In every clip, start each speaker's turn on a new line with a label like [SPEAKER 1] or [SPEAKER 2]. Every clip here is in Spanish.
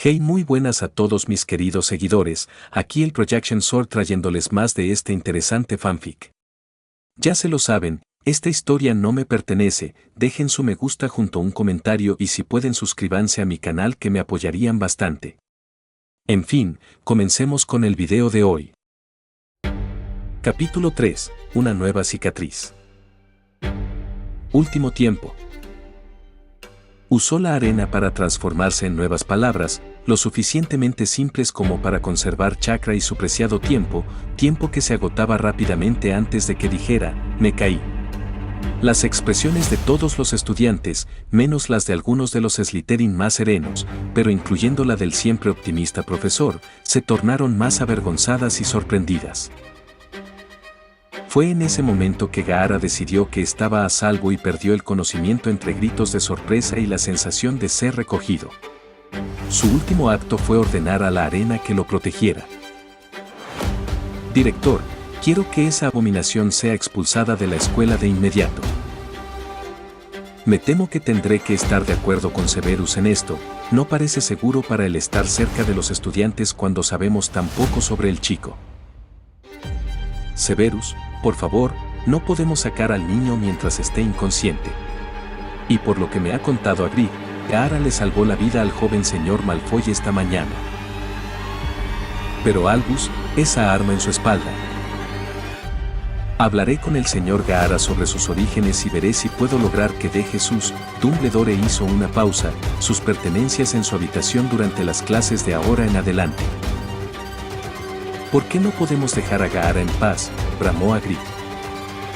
[SPEAKER 1] Hey, muy buenas a todos mis queridos seguidores, aquí el Projection Sword trayéndoles más de este interesante fanfic. Ya se lo saben, esta historia no me pertenece, dejen su me gusta junto a un comentario y si pueden suscríbanse a mi canal que me apoyarían bastante. En fin, comencemos con el video de hoy. Capítulo 3, una nueva cicatriz. Último tiempo. Usó la arena para transformarse en nuevas palabras, lo suficientemente simples como para conservar chakra y su preciado tiempo que se agotaba rápidamente antes de que dijera, me caí. Las expresiones de todos los estudiantes, menos las de algunos de los Slytherin más serenos, pero incluyendo la del siempre optimista profesor, se tornaron más avergonzadas y sorprendidas. Fue en ese momento que Gaara decidió que estaba a salvo y perdió el conocimiento entre gritos de sorpresa y la sensación de ser recogido. Su último acto fue ordenar a la arena que lo protegiera. Director, quiero que esa abominación sea expulsada de la escuela de inmediato. Me temo que tendré que estar de acuerdo con Severus en esto, no parece seguro para él estar cerca de los estudiantes cuando sabemos tan poco sobre el chico. Severus, por favor, no podemos sacar al niño mientras esté inconsciente. Y por lo que me ha contado Hagrid, Gaara le salvó la vida al joven señor Malfoy esta mañana. Pero Albus, esa arma en su espalda. Hablaré con el señor Gaara sobre sus orígenes y veré si puedo lograr que deje sus... Dumbledore hizo una pausa, sus pertenencias en su habitación durante las clases de ahora en adelante. ¿Por qué no podemos dejar a Gaara en paz?, bramó Hagrid.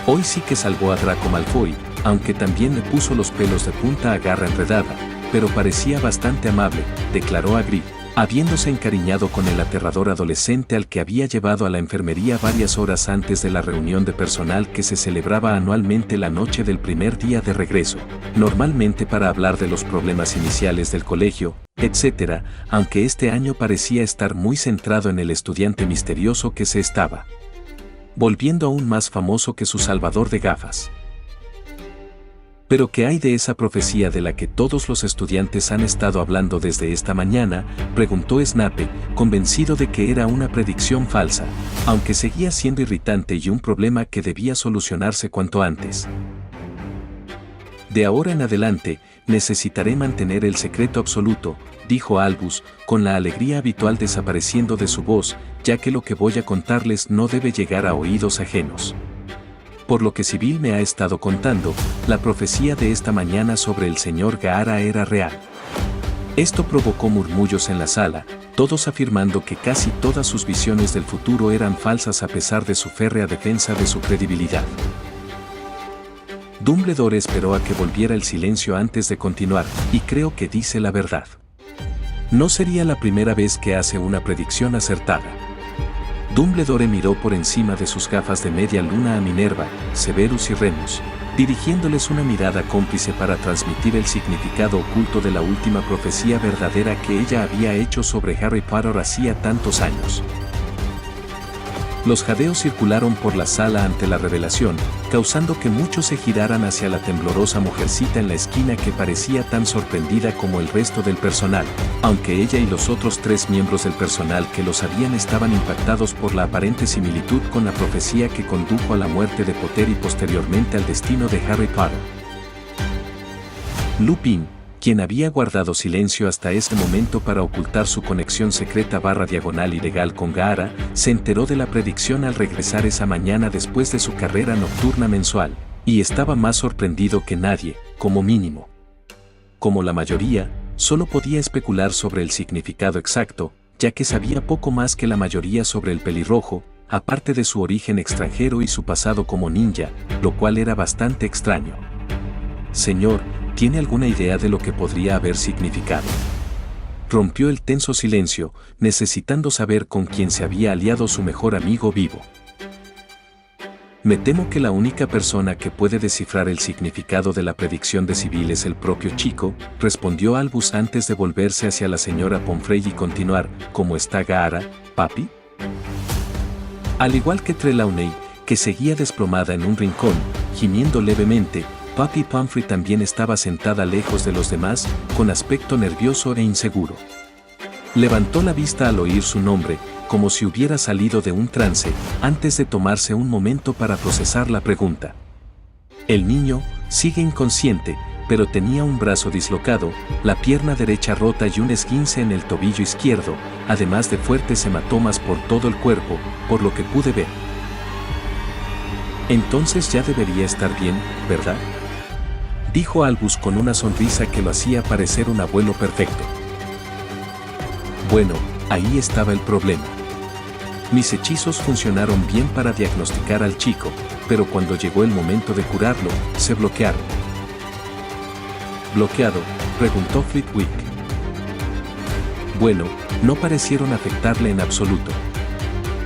[SPEAKER 1] Hoy sí que salvó a Draco Malfoy, aunque también le puso los pelos de punta a Garra Enredada, pero parecía bastante amable, declaró Hagrid, habiéndose encariñado con el aterrador adolescente al que había llevado a la enfermería varias horas antes de la reunión de personal que se celebraba anualmente la noche del primer día de regreso, normalmente para hablar de los problemas iniciales del colegio, etc., aunque este año parecía estar muy centrado en el estudiante misterioso que se estaba volviendo aún más famoso que su salvador de gafas. ¿Pero qué hay de esa profecía de la que todos los estudiantes han estado hablando desde esta mañana?, preguntó Snape, convencido de que era una predicción falsa, aunque seguía siendo irritante y un problema que debía solucionarse cuanto antes. De ahora en adelante, necesitaré mantener el secreto absoluto, dijo Albus, con la alegría habitual desapareciendo de su voz, ya que lo que voy a contarles no debe llegar a oídos ajenos. Por lo que Sibyl me ha estado contando, la profecía de esta mañana sobre el señor Gaara era real. Esto provocó murmullos en la sala, todos afirmando que casi todas sus visiones del futuro eran falsas a pesar de su férrea defensa de su credibilidad. Dumbledore esperó a que volviera el silencio antes de continuar, y creo que dice la verdad. No sería la primera vez que hace una predicción acertada. Dumbledore miró por encima de sus gafas de media luna a Minerva, Severus y Remus, dirigiéndoles una mirada cómplice para transmitir el significado oculto de la última profecía verdadera que ella había hecho sobre Harry Potter hacía tantos años. Los jadeos circularon por la sala ante la revelación, causando que muchos se giraran hacia la temblorosa mujercita en la esquina que parecía tan sorprendida como el resto del personal, aunque ella y los otros 3 miembros del personal que lo sabían estaban impactados por la aparente similitud con la profecía que condujo a la muerte de Potter y posteriormente al destino de Harry Potter. Lupin, quien había guardado silencio hasta ese momento para ocultar su conexión secreta /diagonal ilegal con Gaara, se enteró de la predicción al regresar esa mañana después de su carrera nocturna mensual, y estaba más sorprendido que nadie, como mínimo. Como la mayoría, solo podía especular sobre el significado exacto, ya que sabía poco más que la mayoría sobre el pelirrojo, aparte de su origen extranjero y su pasado como ninja, lo cual era bastante extraño. Señor, ¿tiene alguna idea de lo que podría haber significado? Rompió el tenso silencio, necesitando saber con quién se había aliado su mejor amigo vivo. Me temo que la única persona que puede descifrar el significado de la predicción de Sibyl es el propio chico, respondió Albus antes de volverse hacia la señora Pomfrey y continuar, ¿cómo está Gaara, papi? Al igual que Trelawney, que seguía desplomada en un rincón, gimiendo levemente, Papi Pomfrey también estaba sentada lejos de los demás, con aspecto nervioso e inseguro. Levantó la vista al oír su nombre, como si hubiera salido de un trance, antes de tomarse un momento para procesar la pregunta. El niño sigue inconsciente, pero tenía un brazo dislocado, la pierna derecha rota y un esguince en el tobillo izquierdo, además de fuertes hematomas por todo el cuerpo, por lo que pude ver. Entonces ya debería estar bien, ¿verdad?, dijo Albus con una sonrisa que lo hacía parecer un abuelo perfecto. Bueno, ahí estaba el problema. Mis hechizos funcionaron bien para diagnosticar al chico, pero cuando llegó el momento de curarlo, se bloquearon. ¿Bloqueado?, preguntó Flitwick. Bueno, no parecieron afectarle en absoluto.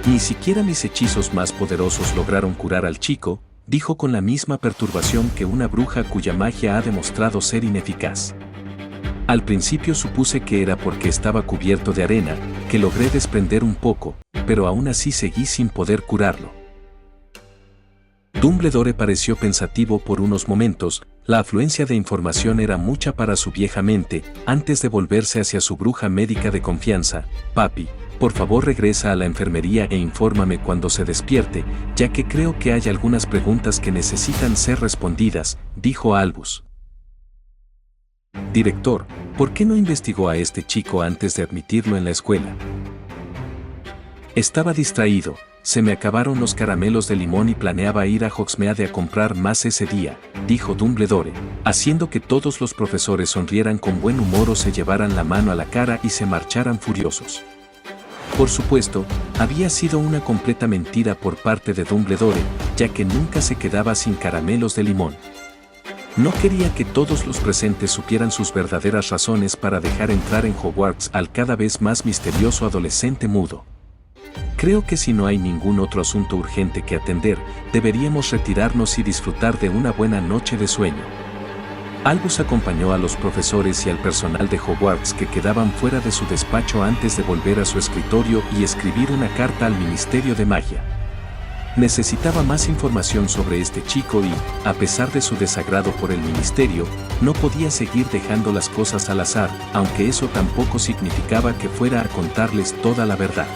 [SPEAKER 1] Ni siquiera mis hechizos más poderosos lograron curar al chico, dijo con la misma perturbación que una bruja cuya magia ha demostrado ser ineficaz. Al principio supuse que era porque estaba cubierto de arena, que logré desprender un poco, pero aún así seguí sin poder curarlo. Dumbledore pareció pensativo por unos momentos. La afluencia de información era mucha para su vieja mente, antes de volverse hacia su bruja médica de confianza. Papi, por favor regresa a la enfermería e infórmame cuando se despierte, ya que creo que hay algunas preguntas que necesitan ser respondidas, dijo Albus. Director, ¿por qué no investigó a este chico antes de admitirlo en la escuela? Estaba distraído, se me acabaron los caramelos de limón y planeaba ir a Hogsmeade a comprar más ese día, dijo Dumbledore, haciendo que todos los profesores sonrieran con buen humor o se llevaran la mano a la cara y se marcharan furiosos. Por supuesto, había sido una completa mentira por parte de Dumbledore, ya que nunca se quedaba sin caramelos de limón. No quería que todos los presentes supieran sus verdaderas razones para dejar entrar en Hogwarts al cada vez más misterioso adolescente mudo. Creo que si no hay ningún otro asunto urgente que atender, deberíamos retirarnos y disfrutar de una buena noche de sueño. Albus acompañó a los profesores y al personal de Hogwarts que quedaban fuera de su despacho antes de volver a su escritorio y escribir una carta al Ministerio de Magia. Necesitaba más información sobre este chico y, a pesar de su desagrado por el ministerio, no podía seguir dejando las cosas al azar, aunque eso tampoco significaba que fuera a contarles toda la verdad.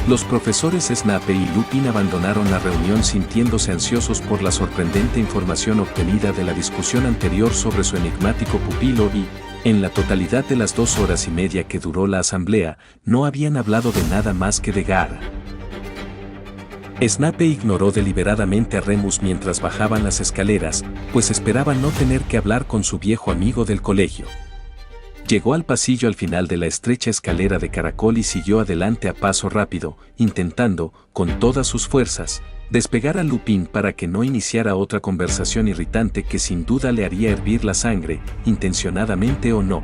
[SPEAKER 1] Los profesores Snape y Lupin abandonaron la reunión sintiéndose ansiosos por la sorprendente información obtenida de la discusión anterior sobre su enigmático pupilo y, en la totalidad de las 2 horas y media que duró la asamblea, no habían hablado de nada más que de Gaara. Snape ignoró deliberadamente a Remus mientras bajaban las escaleras, pues esperaba no tener que hablar con su viejo amigo del colegio. Llegó al pasillo al final de la estrecha escalera de caracol y siguió adelante a paso rápido, intentando, con todas sus fuerzas, despegar a Lupin para que no iniciara otra conversación irritante que sin duda le haría hervir la sangre, intencionadamente o no.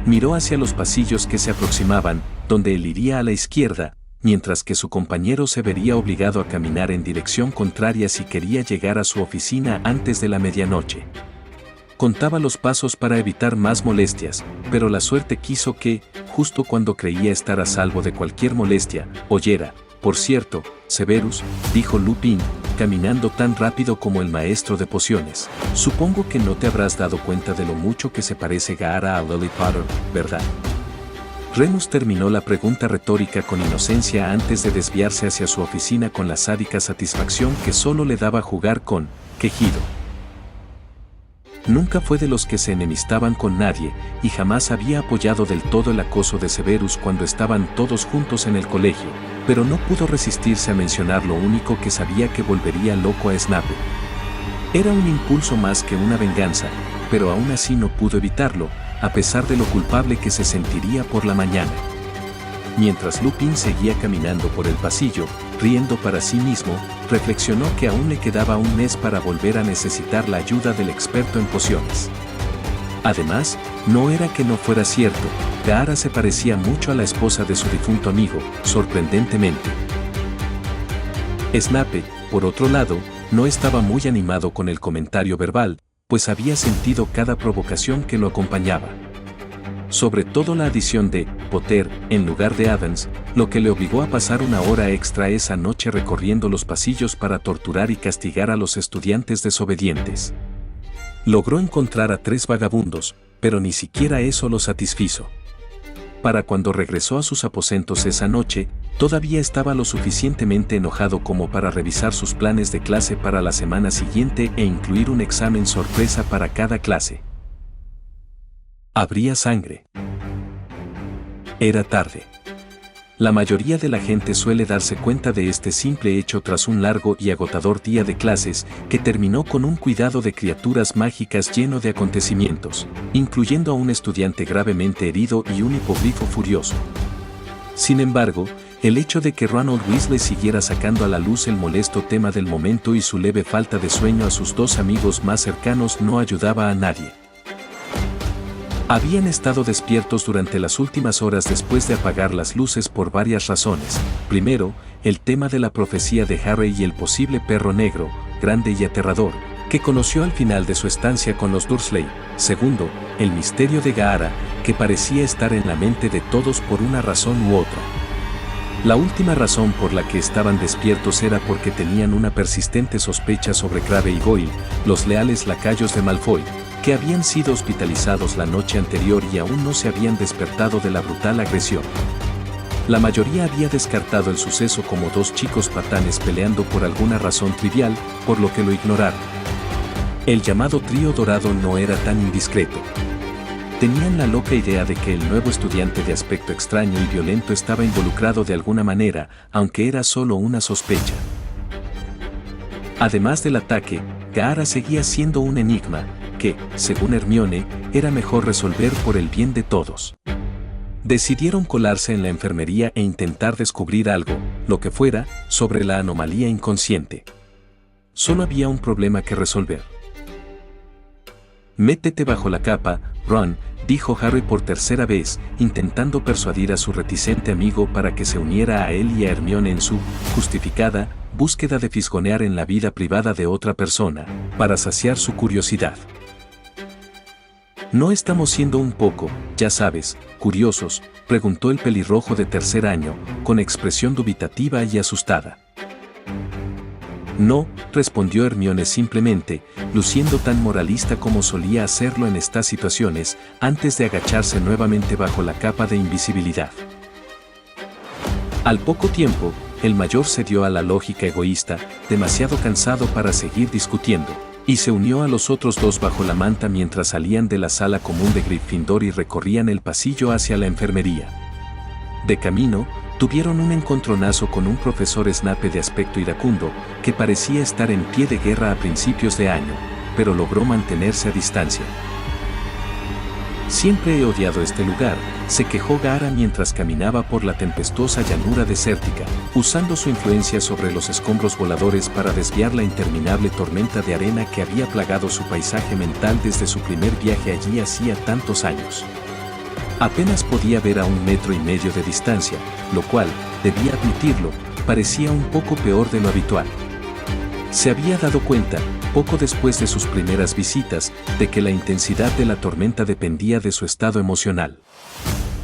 [SPEAKER 1] Miró hacia los pasillos que se aproximaban, donde él iría a la izquierda, mientras que su compañero se vería obligado a caminar en dirección contraria si quería llegar a su oficina antes de la medianoche. Contaba los pasos para evitar más molestias, pero la suerte quiso que, justo cuando creía estar a salvo de cualquier molestia, oyera. Por cierto, Severus, dijo Lupin, caminando tan rápido como el maestro de pociones, supongo que no te habrás dado cuenta de lo mucho que se parece Gaara a Lily Potter, ¿verdad? Remus terminó la pregunta retórica con inocencia antes de desviarse hacia su oficina con la sádica satisfacción que solo le daba jugar con quejido. Nunca fue de los que se enemistaban con nadie, y jamás había apoyado del todo el acoso de Severus cuando estaban todos juntos en el colegio, pero no pudo resistirse a mencionar lo único que sabía que volvería loco a Snape. Era un impulso más que una venganza, pero aún así no pudo evitarlo, a pesar de lo culpable que se sentiría por la mañana. Mientras Lupin seguía caminando por el pasillo, riendo para sí mismo, reflexionó que aún le quedaba un mes para volver a necesitar la ayuda del experto en pociones. Además, no era que no fuera cierto, Gaara se parecía mucho a la esposa de su difunto amigo, sorprendentemente. Snape, por otro lado, no estaba muy animado con el comentario verbal, pues había sentido cada provocación que lo acompañaba. Sobre todo la adición de Potter en lugar de Adams, lo que le obligó a pasar una hora extra esa noche recorriendo los pasillos para torturar y castigar a los estudiantes desobedientes. Logró encontrar a 3 vagabundos, pero ni siquiera eso lo satisfizo. Para cuando regresó a sus aposentos esa noche, todavía estaba lo suficientemente enojado como para revisar sus planes de clase para la semana siguiente e incluir un examen sorpresa para cada clase. Habría sangre. Era tarde. La mayoría de la gente suele darse cuenta de este simple hecho tras un largo y agotador día de clases que terminó con un cuidado de criaturas mágicas lleno de acontecimientos, incluyendo a un estudiante gravemente herido y un hipogrifo furioso. Sin embargo, el hecho de que Ronald Weasley siguiera sacando a la luz el molesto tema del momento y su leve falta de sueño a sus dos amigos más cercanos no ayudaba a nadie. Habían estado despiertos durante las últimas horas después de apagar las luces por varias razones. Primero, el tema de la profecía de Harry y el posible perro negro, grande y aterrador, que conoció al final de su estancia con los Dursley. Segundo, el misterio de Gaara, que parecía estar en la mente de todos por una razón u otra. La última razón por la que estaban despiertos era porque tenían una persistente sospecha sobre Crabbe y Goyle, los leales lacayos de Malfoy, que habían sido hospitalizados la noche anterior y aún no se habían despertado de la brutal agresión. La mayoría había descartado el suceso como dos chicos patanes peleando por alguna razón trivial, por lo que lo ignoraron. El llamado trío dorado no era tan indiscreto. Tenían la loca idea de que el nuevo estudiante de aspecto extraño y violento estaba involucrado de alguna manera, aunque era solo una sospecha. Además del ataque, Gaara seguía siendo un enigma, que, según Hermione, era mejor resolver por el bien de todos. Decidieron colarse en la enfermería e intentar descubrir algo, lo que fuera, sobre la anomalía inconsciente. Solo había un problema que resolver. «Métete bajo la capa, Ron», dijo Harry por tercera vez, intentando persuadir a su reticente amigo para que se uniera a él y a Hermione en su justificada búsqueda de fisgonear en la vida privada de otra persona, para saciar su curiosidad. «¿No estamos siendo un poco, ya sabes, curiosos?», preguntó el pelirrojo de tercer año, con expresión dubitativa y asustada. «No», respondió Hermione simplemente, luciendo tan moralista como solía hacerlo en estas situaciones, antes de agacharse nuevamente bajo la capa de invisibilidad. Al poco tiempo, el mayor cedió a la lógica egoísta, demasiado cansado para seguir discutiendo, y se unió a los otros dos bajo la manta mientras salían de la sala común de Gryffindor y recorrían el pasillo hacia la enfermería. De camino, tuvieron un encontronazo con un profesor Snape de aspecto iracundo, que parecía estar en pie de guerra a principios de año, pero logró mantenerse a distancia. «Siempre he odiado este lugar», se quejó Gaara mientras caminaba por la tempestuosa llanura desértica, usando su influencia sobre los escombros voladores para desviar la interminable tormenta de arena que había plagado su paisaje mental desde su primer viaje allí hacía tantos años. Apenas podía ver a 1,5 metros de distancia, lo cual, debía admitirlo, parecía un poco peor de lo habitual. Se había dado cuenta, poco después de sus primeras visitas, de que la intensidad de la tormenta dependía de su estado emocional.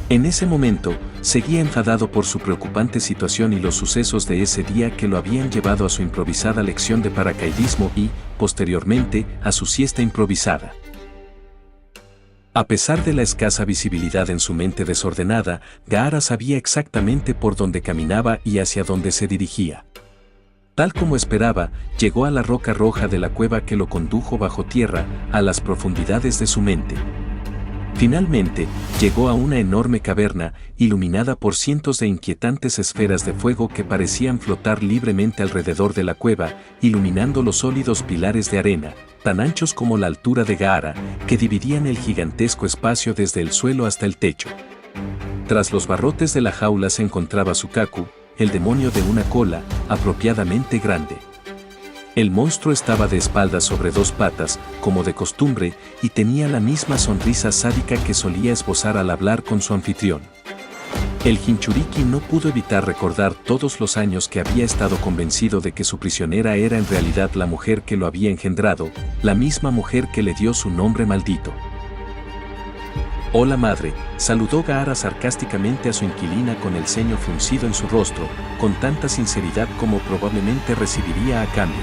[SPEAKER 1] En ese momento, seguía enfadado por su preocupante situación y los sucesos de ese día que lo habían llevado a su improvisada lección de paracaidismo y, posteriormente, a su siesta improvisada. A pesar de la escasa visibilidad en su mente desordenada, Gaara sabía exactamente por dónde caminaba y hacia dónde se dirigía. Tal como esperaba, llegó a la roca roja de la cueva que lo condujo bajo tierra, a las profundidades de su mente. Finalmente, llegó a una enorme caverna, iluminada por cientos de inquietantes esferas de fuego que parecían flotar libremente alrededor de la cueva, iluminando los sólidos pilares de arena, tan anchos como la altura de Gaara, que dividían el gigantesco espacio desde el suelo hasta el techo. Tras los barrotes de la jaula se encontraba Sukaku, el demonio de una cola, apropiadamente grande. El monstruo estaba de espaldas sobre dos patas, como de costumbre, y tenía la misma sonrisa sádica que solía esbozar al hablar con su anfitrión. El Jinchuriki no pudo evitar recordar todos los años que había estado convencido de que su prisionera era en realidad la mujer que lo había engendrado, la misma mujer que le dio su nombre maldito. «Hola madre», saludó Gaara sarcásticamente a su inquilina con el ceño fruncido en su rostro, con tanta sinceridad como probablemente recibiría a cambio.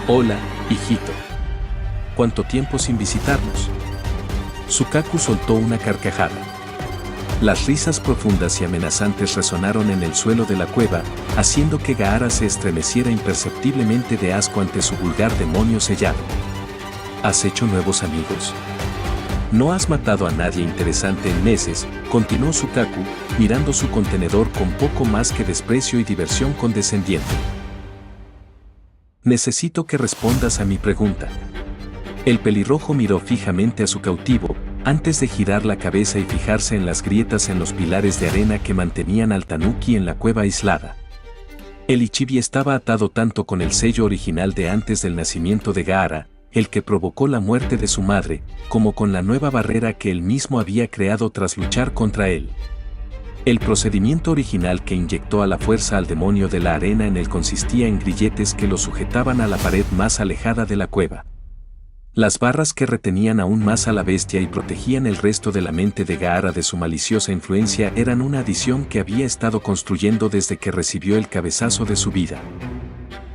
[SPEAKER 1] «Hola, hijito. ¿Cuánto tiempo sin visitarnos?», Sukaku soltó una carcajada. Las risas profundas y amenazantes resonaron en el suelo de la cueva, haciendo que Gaara se estremeciera imperceptiblemente de asco ante su vulgar demonio sellado. ¿Has hecho nuevos amigos? No has matado a nadie interesante en meses, continuó Sukaku, mirando su contenedor con poco más que desprecio y diversión condescendiente. Necesito que respondas a mi pregunta. El pelirrojo miró fijamente a su cautivo, antes de girar la cabeza y fijarse en las grietas en los pilares de arena que mantenían al tanuki en la cueva aislada. El Ichibi estaba atado tanto con el sello original de antes del nacimiento de Gaara, el que provocó la muerte de su madre, como con la nueva barrera que él mismo había creado tras luchar contra él. El procedimiento original que inyectó a la fuerza al demonio de la arena en él consistía en grilletes que lo sujetaban a la pared más alejada de la cueva. Las barras que retenían aún más a la bestia y protegían el resto de la mente de Gaara de su maliciosa influencia eran una adición que había estado construyendo desde que recibió el cabezazo de su vida.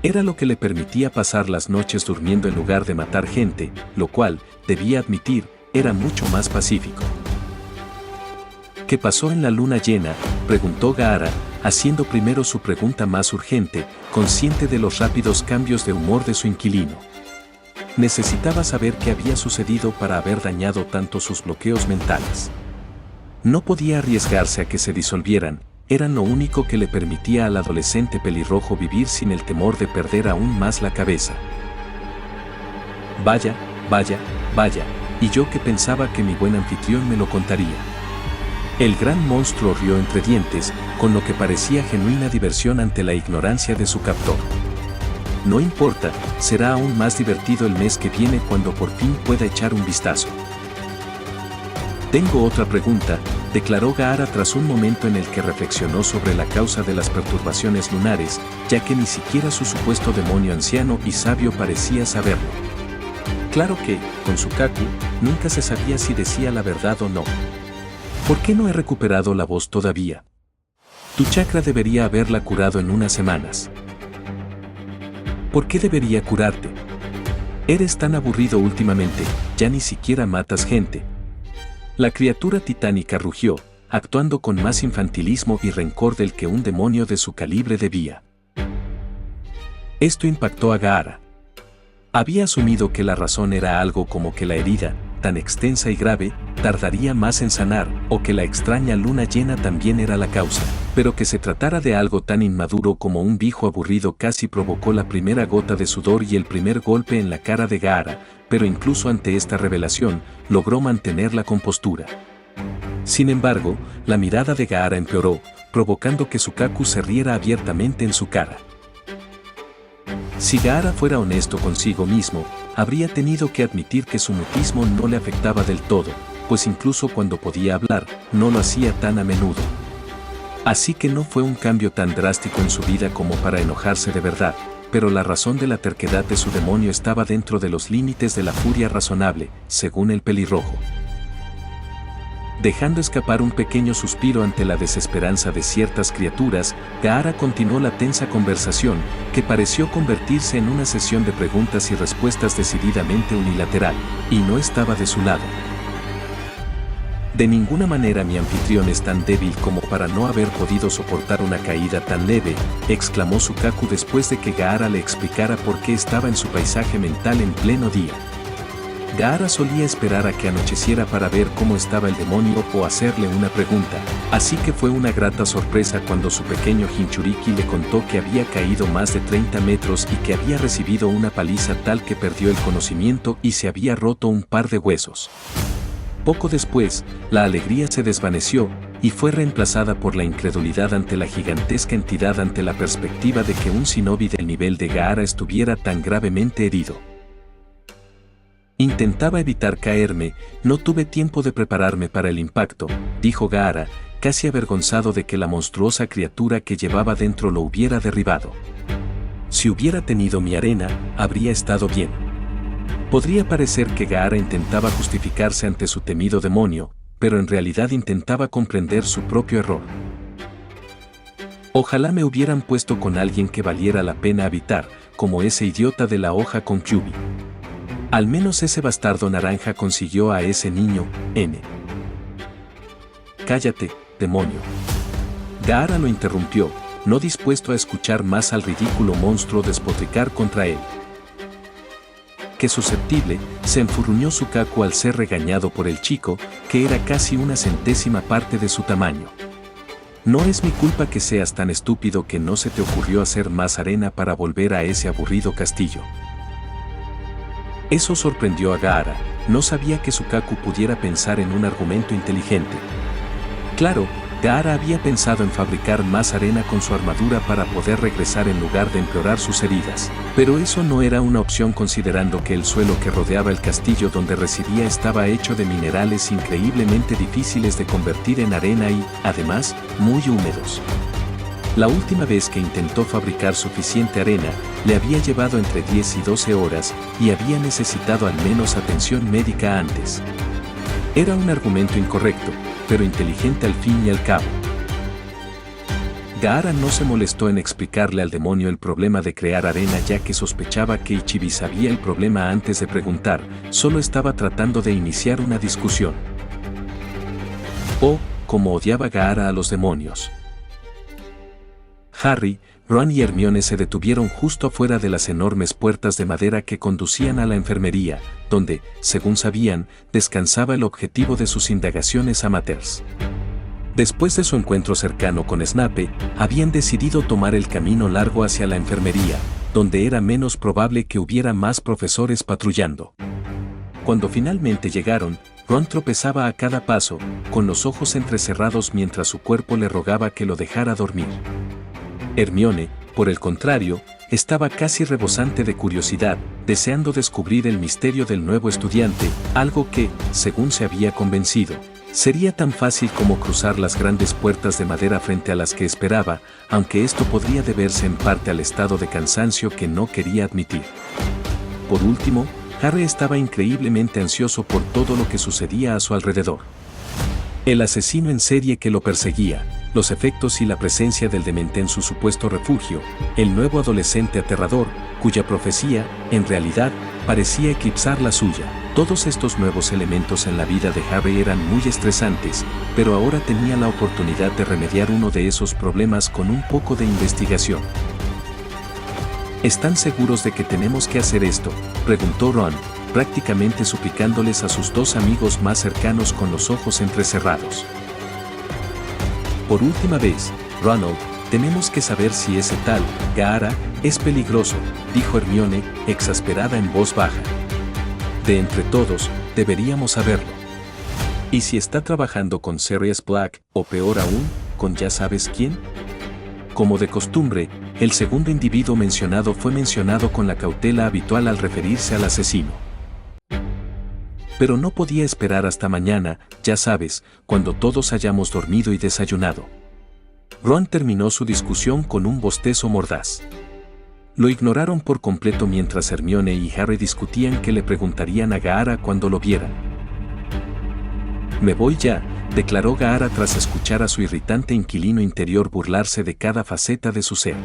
[SPEAKER 1] Era lo que le permitía pasar las noches durmiendo en lugar de matar gente, lo cual, debía admitir, era mucho más pacífico. ¿Qué pasó en la luna llena?, preguntó Gaara, haciendo primero su pregunta más urgente, consciente de los rápidos cambios de humor de su inquilino. Necesitaba saber qué había sucedido para haber dañado tanto sus bloqueos mentales. No podía arriesgarse a que se disolvieran, eran lo único que le permitía al adolescente pelirrojo vivir sin el temor de perder aún más la cabeza. Vaya, vaya, vaya, y yo que pensaba que mi buen anfitrión me lo contaría. El gran monstruo rió entre dientes, con lo que parecía genuina diversión ante la ignorancia de su captor. No importa, será aún más divertido el mes que viene cuando por fin pueda echar un vistazo. Tengo otra pregunta, declaró Gaara tras un momento en el que reflexionó sobre la causa de las perturbaciones lunares, ya que ni siquiera su supuesto demonio anciano y sabio parecía saberlo. Claro que, con Sukaku, nunca se sabía si decía la verdad o no. ¿Por qué no he recuperado la voz todavía? Tu chakra debería haberla curado en unas semanas. ¿Por qué debería curarte? Eres tan aburrido últimamente, ya ni siquiera matas gente. La criatura titánica rugió, actuando con más infantilismo y rencor del que un demonio de su calibre debía. Esto impactó a Gaara. Había asumido que la razón era algo como que la herida, tan extensa y grave, tardaría más en sanar, o que la extraña luna llena también era la causa, pero que se tratara de algo tan inmaduro como un viejo aburrido casi provocó la primera gota de sudor y el primer golpe en la cara de Gaara, pero incluso ante esta revelación, logró mantener la compostura. Sin embargo, la mirada de Gaara empeoró, provocando que Sukaku se riera abiertamente en su cara. Si Gaara fuera honesto consigo mismo, habría tenido que admitir que su mutismo no le afectaba del todo, pues incluso cuando podía hablar, no lo hacía tan a menudo. Así que no fue un cambio tan drástico en su vida como para enojarse de verdad, pero la razón de la terquedad de su demonio estaba dentro de los límites de la furia razonable, según el pelirrojo. Dejando escapar un pequeño suspiro ante la desesperanza de ciertas criaturas, Gaara continuó la tensa conversación, que pareció convertirse en una sesión de preguntas y respuestas decididamente unilateral, y no estaba de su lado. De ninguna manera mi anfitrión es tan débil como para no haber podido soportar una caída tan leve, exclamó Sukaku después de que Gaara le explicara por qué estaba en su paisaje mental en pleno día. Gaara solía esperar a que anocheciera para ver cómo estaba el demonio o hacerle una pregunta, así que fue una grata sorpresa cuando su pequeño Jinchuriki le contó que había caído más de 30 metros y que había recibido una paliza tal que perdió el conocimiento y se había roto un par de huesos. Poco después, la alegría se desvaneció y fue reemplazada por la incredulidad ante la gigantesca entidad ante la perspectiva de que un shinobi del nivel de Gaara estuviera tan gravemente herido. Intentaba evitar caerme, no tuve tiempo de prepararme para el impacto, dijo Gaara, casi avergonzado de que la monstruosa criatura que llevaba dentro lo hubiera derribado. Si hubiera tenido mi arena, habría estado bien. Podría parecer que Gaara intentaba justificarse ante su temido demonio, pero en realidad intentaba comprender su propio error. Ojalá me hubieran puesto con alguien que valiera la pena habitar, como ese idiota de la hoja con Kyuubi. Al menos ese bastardo naranja consiguió a ese niño, N. Cállate, demonio. Gaara lo interrumpió, no dispuesto a escuchar más al ridículo monstruo despotricar contra él. Que susceptible, se enfurruñó Sukaku al ser regañado por el chico, que era casi una centésima parte de su tamaño. No es mi culpa que seas tan estúpido que no se te ocurrió hacer más arena para volver a ese aburrido castillo. Eso sorprendió a Gaara, no sabía que Sukaku pudiera pensar en un argumento inteligente. Claro, Gaara había pensado en fabricar más arena con su armadura para poder regresar en lugar de empeorar sus heridas, pero eso no era una opción considerando que el suelo que rodeaba el castillo donde residía estaba hecho de minerales increíblemente difíciles de convertir en arena y, además, muy húmedos. La última vez que intentó fabricar suficiente arena, le había llevado entre 10 y 12 horas y había necesitado al menos atención médica antes. Era un argumento incorrecto, pero inteligente al fin y al cabo. Gaara no se molestó en explicarle al demonio el problema de crear arena ya que sospechaba que Ichibi sabía el problema antes de preguntar, solo estaba tratando de iniciar una discusión. Oh, cómo odiaba Gaara a los demonios. Harry, Ron y Hermione se detuvieron justo afuera de las enormes puertas de madera que conducían a la enfermería, donde, según sabían, descansaba el objetivo de sus indagaciones amateurs. Después de su encuentro cercano con Snape, habían decidido tomar el camino largo hacia la enfermería, donde era menos probable que hubiera más profesores patrullando. Cuando finalmente llegaron, Ron tropezaba a cada paso, con los ojos entrecerrados mientras su cuerpo le rogaba que lo dejara dormir. Hermione, por el contrario, estaba casi rebosante de curiosidad, deseando descubrir el misterio del nuevo estudiante, algo que, según se había convencido, sería tan fácil como cruzar las grandes puertas de madera frente a las que esperaba, aunque esto podría deberse en parte al estado de cansancio que no quería admitir. Por último, Harry estaba increíblemente ansioso por todo lo que sucedía a su alrededor. El asesino en serie que lo perseguía, los efectos y la presencia del demente en su supuesto refugio, el nuevo adolescente aterrador, cuya profecía, en realidad, parecía eclipsar la suya. Todos estos nuevos elementos en la vida de Harry eran muy estresantes, pero ahora tenía la oportunidad de remediar uno de esos problemas con un poco de investigación. ¿Están seguros de que tenemos que hacer esto?, preguntó Ron, prácticamente suplicándoles a sus dos amigos más cercanos con los ojos entrecerrados. Por última vez, Ronald, tenemos que saber si ese tal Gaara es peligroso, dijo Hermione, exasperada en voz baja. De entre todos, deberíamos saberlo. ¿Y si está trabajando con Sirius Black, o peor aún, con ya sabes quién? Como de costumbre, el segundo individuo mencionado fue mencionado con la cautela habitual al referirse al asesino. Pero no podía esperar hasta mañana, ya sabes, cuando todos hayamos dormido y desayunado. Ron terminó su discusión con un bostezo mordaz. Lo ignoraron por completo mientras Hermione y Harry discutían qué le preguntarían a Gaara cuando lo vieran. Me voy ya, declaró Gaara tras escuchar a su irritante inquilino interior burlarse de cada faceta de su ser.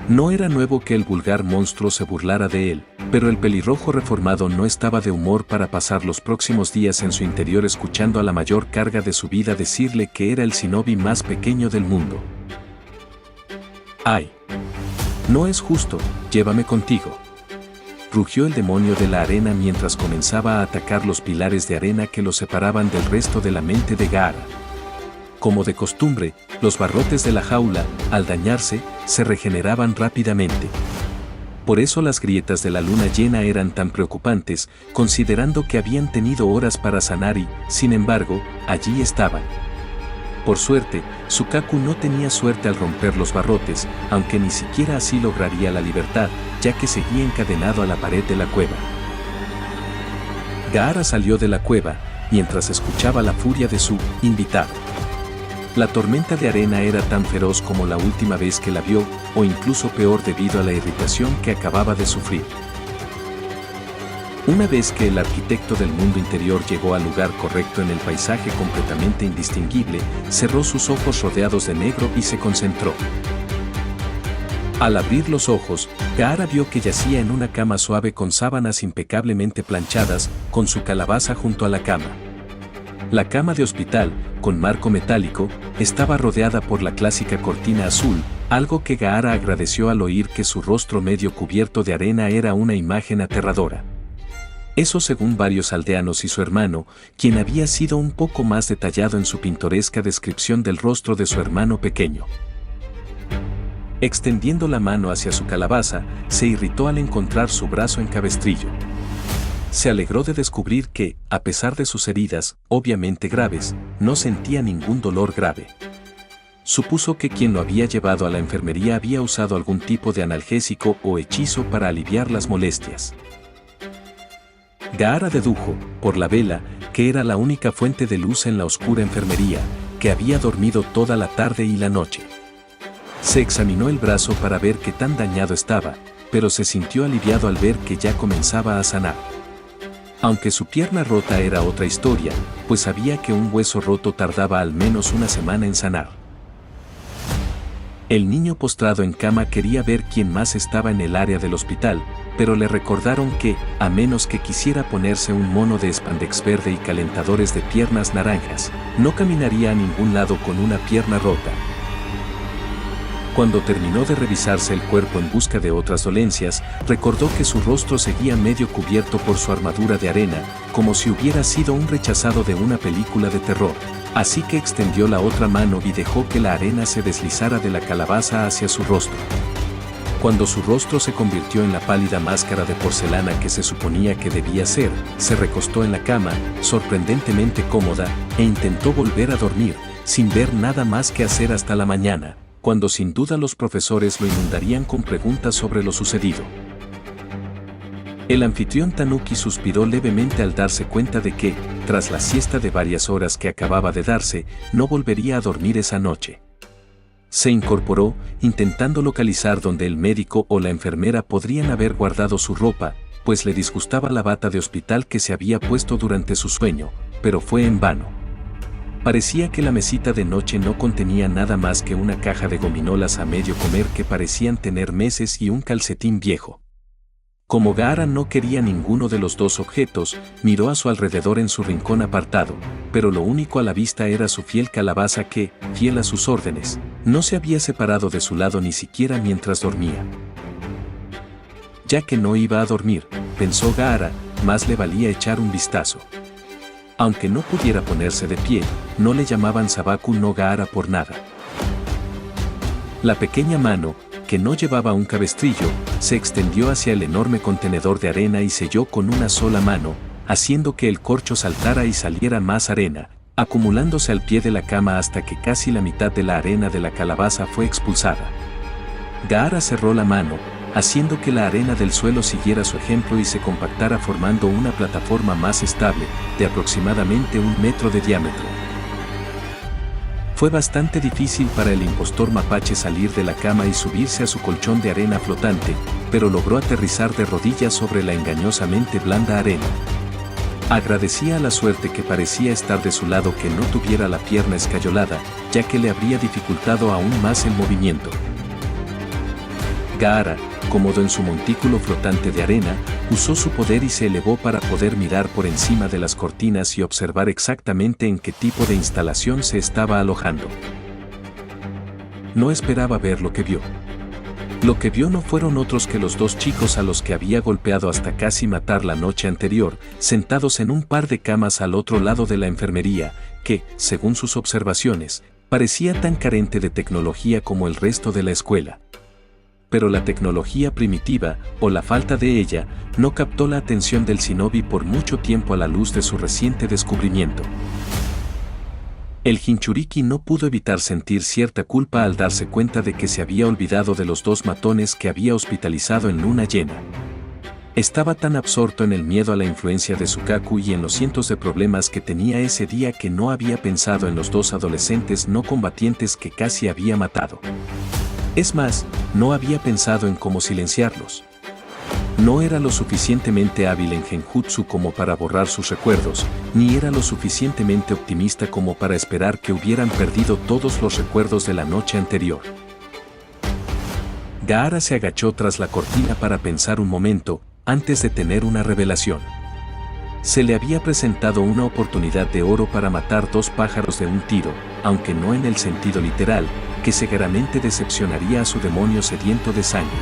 [SPEAKER 1] No era nuevo que el vulgar monstruo se burlara de él, pero el pelirrojo reformado no estaba de humor para pasar los próximos días en su interior escuchando a la mayor carga de su vida decirle que era el shinobi más pequeño del mundo. ¡Ay! No es justo, llévame contigo. Rugió el demonio de la arena mientras comenzaba a atacar los pilares de arena que lo separaban del resto de la mente de Gaara. Como de costumbre, los barrotes de la jaula, al dañarse, se regeneraban rápidamente. Por eso las grietas de la luna llena eran tan preocupantes, considerando que habían tenido horas para sanar y, sin embargo, allí estaban. Por suerte, Sukaku no tenía suerte al romper los barrotes, aunque ni siquiera así lograría la libertad, ya que seguía encadenado a la pared de la cueva. Gaara salió de la cueva, mientras escuchaba la furia de su invitado. La tormenta de arena era tan feroz como la última vez que la vio, o incluso peor debido a la irritación que acababa de sufrir. Una vez que el arquitecto del mundo interior llegó al lugar correcto en el paisaje completamente indistinguible, cerró sus ojos rodeados de negro y se concentró. Al abrir los ojos, Gaara vio que yacía en una cama suave con sábanas impecablemente planchadas, con su calabaza junto a la cama. La cama de hospital, con marco metálico, estaba rodeada por la clásica cortina azul, algo que Gaara agradeció al oír que su rostro medio cubierto de arena era una imagen aterradora. Eso según varios aldeanos y su hermano, quien había sido un poco más detallado en su pintoresca descripción del rostro de su hermano pequeño. Extendiendo la mano hacia su calabaza, se irritó al encontrar su brazo en cabestrillo. Se alegró de descubrir que, a pesar de sus heridas, obviamente graves, no sentía ningún dolor grave. Supuso que quien lo había llevado a la enfermería había usado algún tipo de analgésico o hechizo para aliviar las molestias. Gaara dedujo, por la vela, que era la única fuente de luz en la oscura enfermería, que había dormido toda la tarde y la noche. Se examinó el brazo para ver qué tan dañado estaba, pero se sintió aliviado al ver que ya comenzaba a sanar. Aunque su pierna rota era otra historia, pues sabía que un hueso roto tardaba al menos una semana en sanar. El niño postrado en cama quería ver quién más estaba en el área del hospital, pero le recordaron que, a menos que quisiera ponerse un mono de spandex verde y calentadores de piernas naranjas, no caminaría a ningún lado con una pierna rota. Cuando terminó de revisarse el cuerpo en busca de otras dolencias, recordó que su rostro seguía medio cubierto por su armadura de arena, como si hubiera sido un rechazado de una película de terror. Así que extendió la otra mano y dejó que la arena se deslizara de la calabaza hacia su rostro. Cuando su rostro se convirtió en la pálida máscara de porcelana que se suponía que debía ser, se recostó en la cama, sorprendentemente cómoda, e intentó volver a dormir, sin ver nada más que hacer hasta la mañana, cuando sin duda los profesores lo inundarían con preguntas sobre lo sucedido. El anfitrión Tanuki suspiró levemente al darse cuenta de que, tras la siesta de varias horas que acababa de darse, no volvería a dormir esa noche. Se incorporó, intentando localizar dónde el médico o la enfermera podrían haber guardado su ropa, pues le disgustaba la bata de hospital que se había puesto durante su sueño, pero fue en vano. Parecía que la mesita de noche no contenía nada más que una caja de gominolas a medio comer que parecían tener meses y un calcetín viejo. Como Gaara no quería ninguno de los dos objetos, miró a su alrededor en su rincón apartado, pero lo único a la vista era su fiel calabaza que, fiel a sus órdenes, no se había separado de su lado ni siquiera mientras dormía. Ya que no iba a dormir, pensó Gaara, más le valía echar un vistazo. Aunque no pudiera ponerse de pie, no le llamaban Sabaku no Gaara por nada. La pequeña mano, que no llevaba un cabestrillo, se extendió hacia el enorme contenedor de arena y selló con una sola mano, haciendo que el corcho saltara y saliera más arena, acumulándose al pie de la cama hasta que casi la mitad de la arena de la calabaza fue expulsada. Gaara cerró la mano, haciendo que la arena del suelo siguiera su ejemplo y se compactara formando una plataforma más estable, de aproximadamente 1 metro de diámetro. Fue bastante difícil para el impostor mapache salir de la cama y subirse a su colchón de arena flotante, pero logró aterrizar de rodillas sobre la engañosamente blanda arena. Agradecía a la suerte que parecía estar de su lado que no tuviera la pierna escayolada, ya que le habría dificultado aún más el movimiento. Gaara, cómodo en su montículo flotante de arena, usó su poder y se elevó para poder mirar por encima de las cortinas y observar exactamente en qué tipo de instalación se estaba alojando. No esperaba ver lo que vio. Lo que vio no fueron otros que los 2 chicos a los que había golpeado hasta casi matar la noche anterior, sentados en un par de camas al otro lado de la enfermería, que, según sus observaciones, parecía tan carente de tecnología como el resto de la escuela. Pero la tecnología primitiva, o la falta de ella, no captó la atención del shinobi por mucho tiempo a la luz de su reciente descubrimiento. El Jinchuriki no pudo evitar sentir cierta culpa al darse cuenta de que se había olvidado de los 2 matones que había hospitalizado en luna llena. Estaba tan absorto en el miedo a la influencia de Sukaku y en los cientos de problemas que tenía ese día que no había pensado en los 2 adolescentes no combatientes que casi había matado. Es más, no había pensado en cómo silenciarlos. No era lo suficientemente hábil en genjutsu como para borrar sus recuerdos, ni era lo suficientemente optimista como para esperar que hubieran perdido todos los recuerdos de la noche anterior. Gaara se agachó tras la cortina para pensar un momento, antes de tener una revelación. Se le había presentado una oportunidad de oro para matar 2 pájaros de un tiro, aunque no en el sentido literal, que seguramente decepcionaría a su demonio sediento de sangre.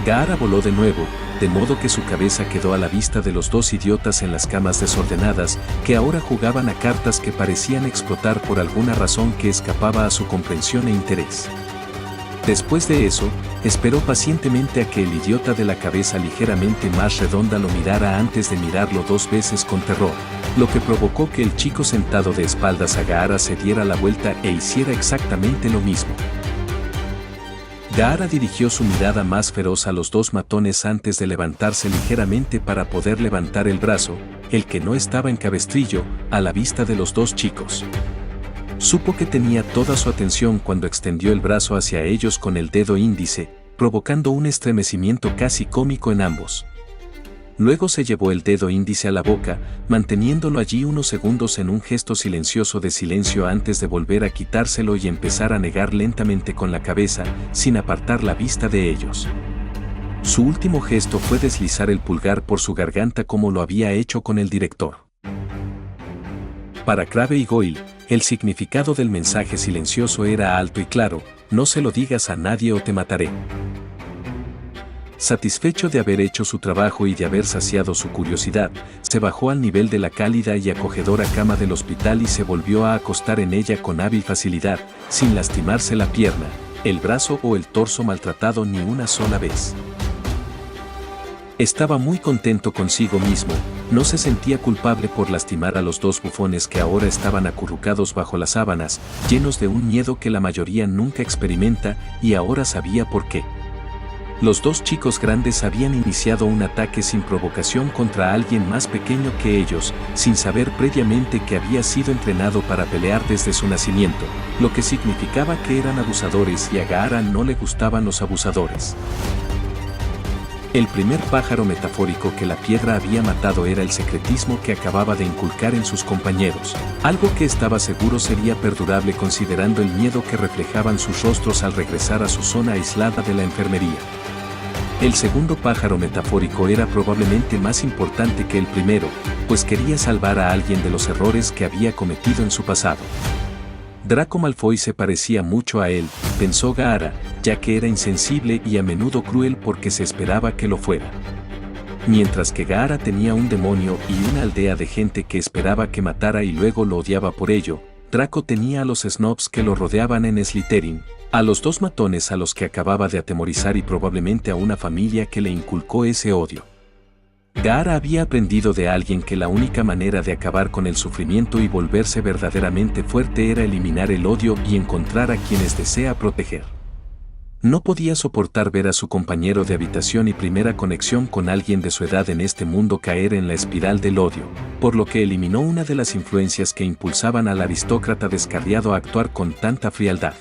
[SPEAKER 1] Gaara voló de nuevo, de modo que su cabeza quedó a la vista de los 2 idiotas en las camas desordenadas, que ahora jugaban a cartas que parecían explotar por alguna razón que escapaba a su comprensión e interés. Después de eso, esperó pacientemente a que el idiota de la cabeza ligeramente más redonda lo mirara antes de mirarlo 2 veces con terror, lo que provocó que el chico sentado de espaldas a Gaara se diera la vuelta e hiciera exactamente lo mismo. Gaara dirigió su mirada más feroz a los 2 matones antes de levantarse ligeramente para poder levantar el brazo, el que no estaba en cabestrillo, a la vista de los 2 chicos. Supo que tenía toda su atención cuando extendió el brazo hacia ellos con el dedo índice, provocando un estremecimiento casi cómico en ambos. Luego se llevó el dedo índice a la boca, manteniéndolo allí unos segundos en un gesto silencioso de silencio antes de volver a quitárselo y empezar a negar lentamente con la cabeza, sin apartar la vista de ellos. Su último gesto fue deslizar el pulgar por su garganta como lo había hecho con el director. Para Crabbe y Goyle, el significado del mensaje silencioso era alto y claro: no se lo digas a nadie o te mataré. Satisfecho de haber hecho su trabajo y de haber saciado su curiosidad, se bajó al nivel de la cálida y acogedora cama del hospital y se volvió a acostar en ella con hábil facilidad, sin lastimarse la pierna, el brazo o el torso maltratado ni una sola vez. Estaba muy contento consigo mismo, no se sentía culpable por lastimar a los 2 bufones que ahora estaban acurrucados bajo las sábanas, llenos de un miedo que la mayoría nunca experimenta, y ahora sabía por qué. Los 2 chicos grandes habían iniciado un ataque sin provocación contra alguien más pequeño que ellos, sin saber previamente que había sido entrenado para pelear desde su nacimiento, lo que significaba que eran abusadores y a Gaara no le gustaban los abusadores. El primer pájaro metafórico que la piedra había matado era el secretismo que acababa de inculcar en sus compañeros, algo que estaba seguro sería perdurable considerando el miedo que reflejaban sus rostros al regresar a su zona aislada de la enfermería. El segundo pájaro metafórico era probablemente más importante que el primero, pues quería salvar a alguien de los errores que había cometido en su pasado. Draco Malfoy se parecía mucho a él, pensó Gaara, ya que era insensible y a menudo cruel porque se esperaba que lo fuera. Mientras que Gaara tenía un demonio y una aldea de gente que esperaba que matara y luego lo odiaba por ello, Draco tenía a los snobs que lo rodeaban en Slytherin, a los 2 matones a los que acababa de atemorizar y probablemente a una familia que le inculcó ese odio. Gaara había aprendido de alguien que la única manera de acabar con el sufrimiento y volverse verdaderamente fuerte era eliminar el odio y encontrar a quienes desea proteger. No podía soportar ver a su compañero de habitación y primera conexión con alguien de su edad en este mundo caer en la espiral del odio, por lo que eliminó una de las influencias que impulsaban al aristócrata descarriado a actuar con tanta frialdad.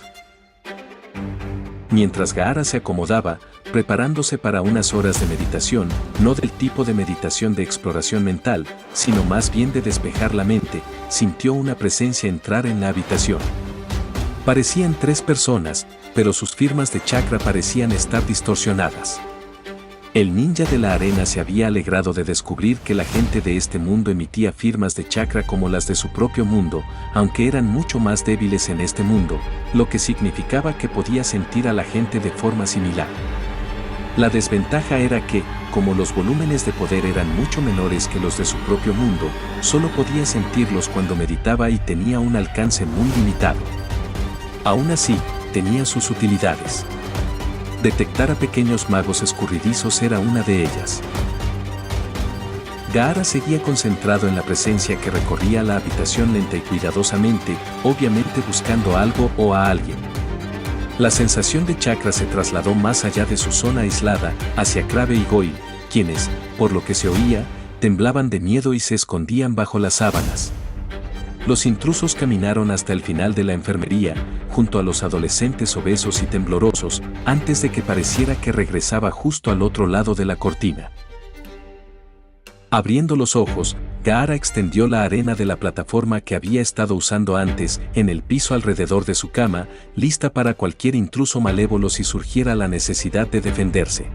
[SPEAKER 1] Mientras Gaara se acomodaba, preparándose para unas horas de meditación, no del tipo de meditación de exploración mental, sino más bien de despejar la mente, sintió una presencia entrar en la habitación. Parecían 3 personas, pero sus firmas de chakra parecían estar distorsionadas. El ninja de la arena se había alegrado de descubrir que la gente de este mundo emitía firmas de chakra como las de su propio mundo, aunque eran mucho más débiles en este mundo, lo que significaba que podía sentir a la gente de forma similar. La desventaja era que, como los volúmenes de poder eran mucho menores que los de su propio mundo, solo podía sentirlos cuando meditaba y tenía un alcance muy limitado. Aún así, tenía sus utilidades. Detectar a pequeños magos escurridizos era una de ellas. Gaara seguía concentrado en la presencia que recorría la habitación lenta y cuidadosamente, obviamente buscando algo o a alguien. La sensación de chakra se trasladó más allá de su zona aislada, hacia Crabbe y Goyle, quienes, por lo que se oía, temblaban de miedo y se escondían bajo las sábanas. Los intrusos caminaron hasta el final de la enfermería, junto a los adolescentes obesos y temblorosos, antes de que pareciera que regresaba justo al otro lado de la cortina. Abriendo los ojos, Gaara extendió la arena de la plataforma que había estado usando antes en el piso alrededor de su cama, lista para cualquier intruso malévolo si surgiera la necesidad de defenderse.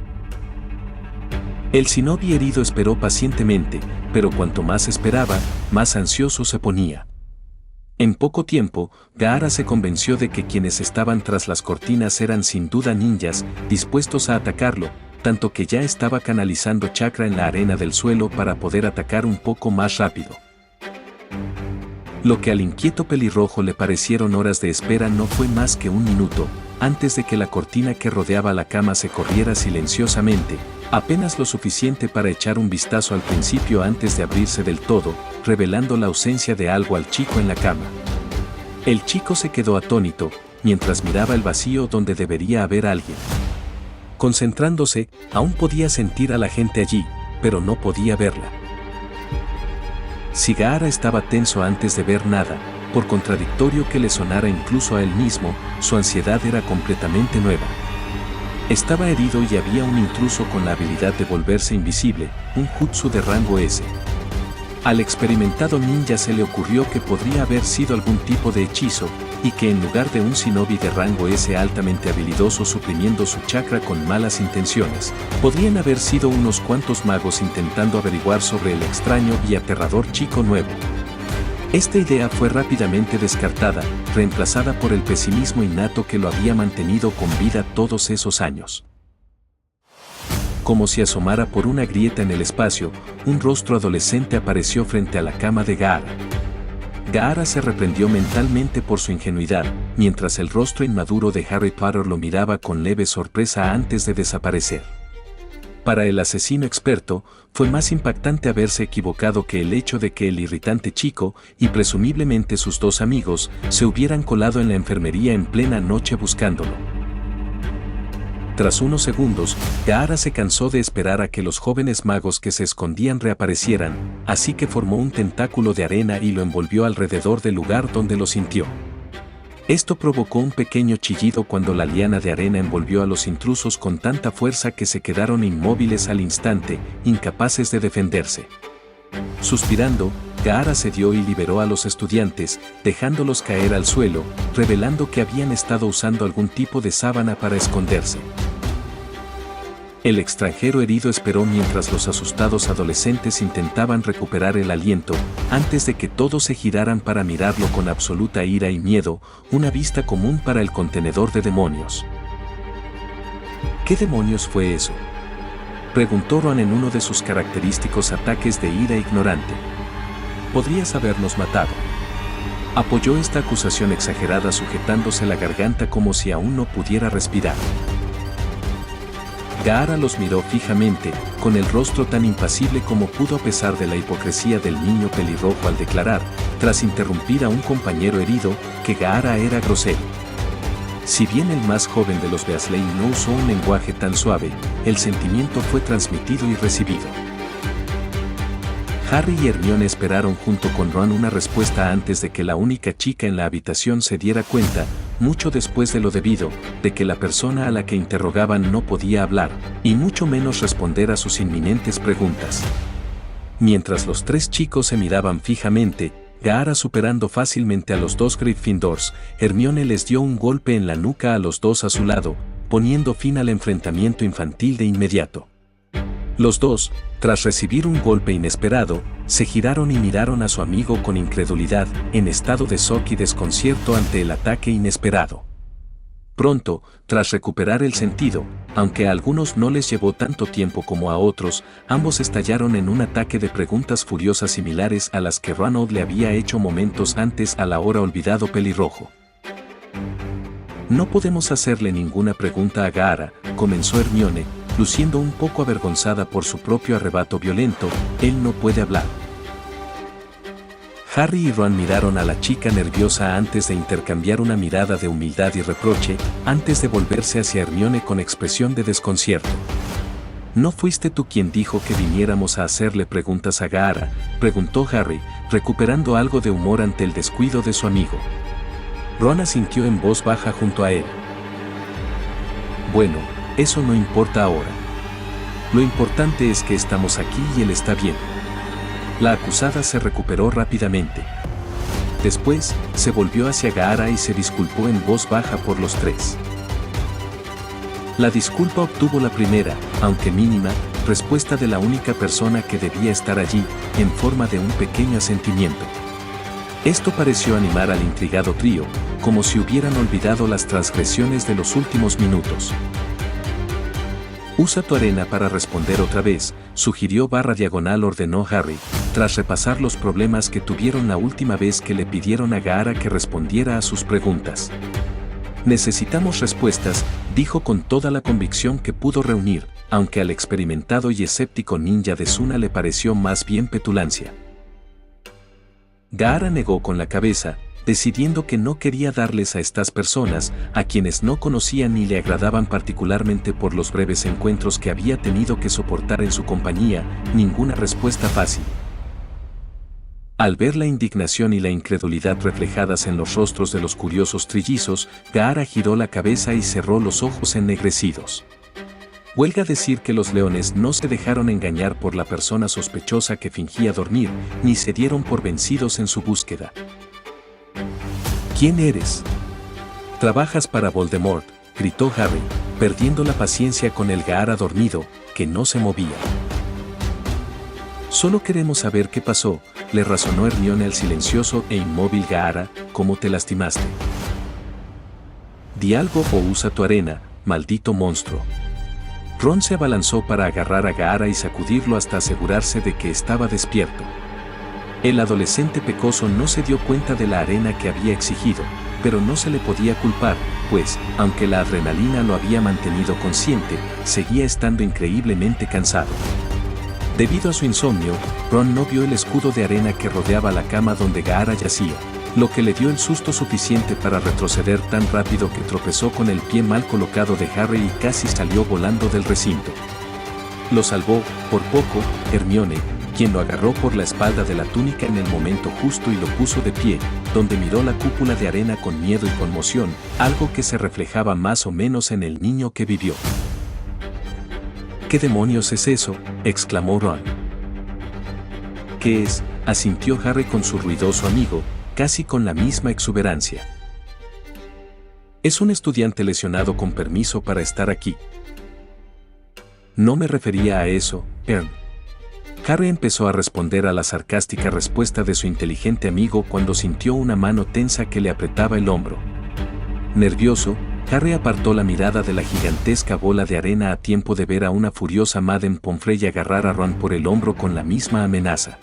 [SPEAKER 1] El shinobi herido esperó pacientemente, pero cuanto más esperaba, más ansioso se ponía. En poco tiempo, Gaara se convenció de que quienes estaban tras las cortinas eran sin duda ninjas, dispuestos a atacarlo, tanto que ya estaba canalizando chakra en la arena del suelo para poder atacar un poco más rápido. Lo que al inquieto pelirrojo le parecieron horas de espera no fue más que un minuto, antes de que la cortina que rodeaba la cama se corriera silenciosamente, apenas lo suficiente para echar un vistazo al principio antes de abrirse del todo, revelando la ausencia de algo al chico en la cama. El chico se quedó atónito, mientras miraba el vacío donde debería haber alguien. Concentrándose, aún podía sentir a la gente allí, pero no podía verla. Si Gaara estaba tenso antes de ver nada, por contradictorio que le sonara incluso a él mismo, su ansiedad era completamente nueva. Estaba herido y había un intruso con la habilidad de volverse invisible, un jutsu de rango S. Al experimentado ninja se le ocurrió que podría haber sido algún tipo de hechizo, y que en lugar de un shinobi de rango S altamente habilidoso suprimiendo su chakra con malas intenciones, podrían haber sido unos cuantos magos intentando averiguar sobre el extraño y aterrador chico nuevo. Esta idea fue rápidamente descartada, reemplazada por el pesimismo innato que lo había mantenido con vida todos esos años. Como si asomara por una grieta en el espacio, un rostro adolescente apareció frente a la cama de Gaara. Gaara se reprendió mentalmente por su ingenuidad, mientras el rostro inmaduro de Harry Potter lo miraba con leve sorpresa antes de desaparecer. Para el asesino experto, fue más impactante haberse equivocado que el hecho de que el irritante chico, y presumiblemente sus dos amigos, se hubieran colado en la enfermería en plena noche buscándolo. Tras unos segundos, Gaara se cansó de esperar a que los jóvenes magos que se escondían reaparecieran, así que formó un tentáculo de arena y lo envolvió alrededor del lugar donde lo sintió. Esto provocó un pequeño chillido cuando la liana de arena envolvió a los intrusos con tanta fuerza que se quedaron inmóviles al instante, incapaces de defenderse. Suspirando, Gaara cedió y liberó a los estudiantes, dejándolos caer al suelo, revelando que habían estado usando algún tipo de sábana para esconderse. El extranjero herido esperó mientras los asustados adolescentes intentaban recuperar el aliento, antes de que todos se giraran para mirarlo con absoluta ira y miedo, una vista común para el contenedor de demonios. ¿Qué demonios fue eso?, preguntó Ron en uno de sus característicos ataques de ira ignorante. Podrías habernos matado. Apoyó esta acusación exagerada sujetándose la garganta como si aún no pudiera respirar. Gaara los miró fijamente, con el rostro tan impasible como pudo a pesar de la hipocresía del niño pelirrojo al declarar, tras interrumpir a un compañero herido, que Gaara era grosero. Si bien el más joven de los Weasley no usó un lenguaje tan suave, el sentimiento fue transmitido y recibido. Harry y Hermione esperaron junto con Ron una respuesta antes de que la única chica en la habitación se diera cuenta, mucho después de lo debido, de que la persona a la que interrogaban no podía hablar, y mucho menos responder a sus inminentes preguntas. Mientras los tres chicos se miraban fijamente, Gaara superando fácilmente a los dos Gryffindors, Hermione les dio un golpe en la nuca a los dos a su lado, poniendo fin al enfrentamiento infantil de inmediato. Los dos, tras recibir un golpe inesperado, se giraron y miraron a su amigo con incredulidad, en estado de shock y desconcierto ante el ataque inesperado. Pronto, tras recuperar el sentido, aunque a algunos no les llevó tanto tiempo como a otros, ambos estallaron en un ataque de preguntas furiosas similares a las que Ronald le había hecho momentos antes al ahora olvidado pelirrojo. No podemos hacerle ninguna pregunta a Gaara, comenzó Hermione, luciendo un poco avergonzada por su propio arrebato violento, él no puede hablar. Harry y Ron miraron a la chica nerviosa antes de intercambiar una mirada de humildad y reproche, antes de volverse hacia Hermione con expresión de desconcierto. ¿No fuiste tú quien dijo que viniéramos a hacerle preguntas a Gaara?, preguntó Harry, recuperando algo de humor ante el descuido de su amigo. Ron asintió en voz baja junto a él. Bueno, eso no importa ahora. Lo importante es que estamos aquí y él está bien. La acusada se recuperó rápidamente. Después, se volvió hacia Gaara y se disculpó en voz baja por los tres. La disculpa obtuvo la primera, aunque mínima, respuesta de la única persona que debía estar allí, en forma de un pequeño asentimiento. Esto pareció animar al intrigado trío, como si hubieran olvidado las transgresiones de los últimos minutos. Usa tu arena para responder otra vez, sugirió / ordenó Harry, tras repasar los problemas que tuvieron la última vez que le pidieron a Gaara que respondiera a sus preguntas. Necesitamos respuestas, dijo con toda la convicción que pudo reunir, aunque al experimentado y escéptico ninja de Suna le pareció más bien petulancia. Gaara negó con la cabeza, decidiendo que no quería darles a estas personas, a quienes no conocía ni le agradaban particularmente por los breves encuentros que había tenido que soportar en su compañía, ninguna respuesta fácil. Al ver la indignación y la incredulidad reflejadas en los rostros de los curiosos trillizos, Gaara giró la cabeza y cerró los ojos ennegrecidos. Huelga decir que los leones no se dejaron engañar por la persona sospechosa que fingía dormir, ni se dieron por vencidos en su búsqueda. ¿Quién eres? Trabajas para Voldemort, gritó Harry, perdiendo la paciencia con el Gaara dormido, que no se movía. Solo queremos saber qué pasó, le razonó Hermione al silencioso e inmóvil Gaara, ¿cómo te lastimaste? Di algo o usa tu arena, maldito monstruo. Ron se abalanzó para agarrar a Gaara y sacudirlo hasta asegurarse de que estaba despierto. El adolescente pecoso no se dio cuenta de la arena que había exigido, pero no se le podía culpar, pues, aunque la adrenalina lo había mantenido consciente, seguía estando increíblemente cansado. Debido a su insomnio, Ron no vio el escudo de arena que rodeaba la cama donde Gaara yacía, lo que le dio el susto suficiente para retroceder tan rápido que tropezó con el pie mal colocado de Harry y casi salió volando del recinto. Lo salvó, por poco, Hermione, quien lo agarró por la espalda de la túnica en el momento justo y lo puso de pie, donde miró la cúpula de arena con miedo y conmoción, algo que se reflejaba más o menos en el niño que vivió. ¿Qué demonios es eso?, exclamó Ron. ¿Qué es?, asintió Harry con su ruidoso amigo, casi con la misma exuberancia. Es un estudiante lesionado con permiso para estar aquí. No me refería a eso, Ern. Harry empezó a responder a la sarcástica respuesta de su inteligente amigo cuando sintió una mano tensa que le apretaba el hombro. Nervioso, Harry apartó la mirada de la gigantesca bola de arena a tiempo de ver a una furiosa Madame Pomfrey agarrar a Ron por el hombro con la misma amenaza.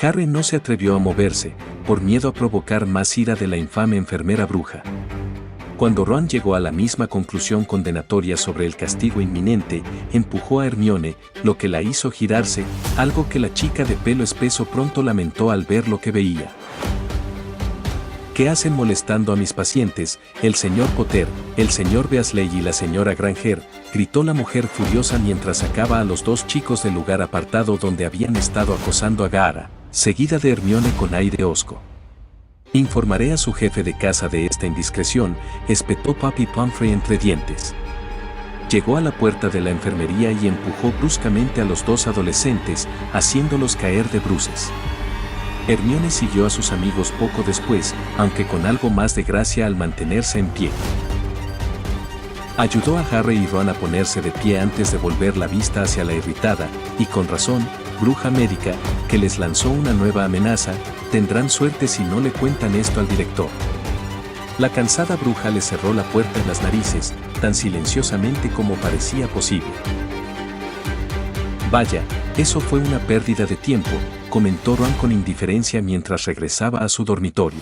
[SPEAKER 1] Harry no se atrevió a moverse, por miedo a provocar más ira de la infame enfermera bruja. Cuando Ron llegó a la misma conclusión condenatoria sobre el castigo inminente, empujó a Hermione, lo que la hizo girarse, algo que la chica de pelo espeso pronto lamentó al ver lo que veía. ¿Qué hacen molestando a mis pacientes, el señor Potter, el señor Weasley y la señora Granger?, gritó la mujer furiosa mientras sacaba a los dos chicos del lugar apartado donde habían estado acosando a Gaara, seguida de Hermione con aire hosco. Informaré a su jefe de casa de esta indiscreción, espetó Papi Pomfrey entre dientes. Llegó a la puerta de la enfermería y empujó bruscamente a los dos adolescentes, haciéndolos caer de bruces. Hermione siguió a sus amigos poco después, aunque con algo más de gracia al mantenerse en pie. Ayudó a Harry y Ron a ponerse de pie antes de volver la vista hacia la irritada, y con razón, bruja médica, que les lanzó una nueva amenaza: tendrán suerte si no le cuentan esto al director. La cansada bruja le cerró la puerta en las narices, tan silenciosamente como parecía posible. Vaya, eso fue una pérdida de tiempo, comentó Ron con indiferencia mientras regresaba a su dormitorio.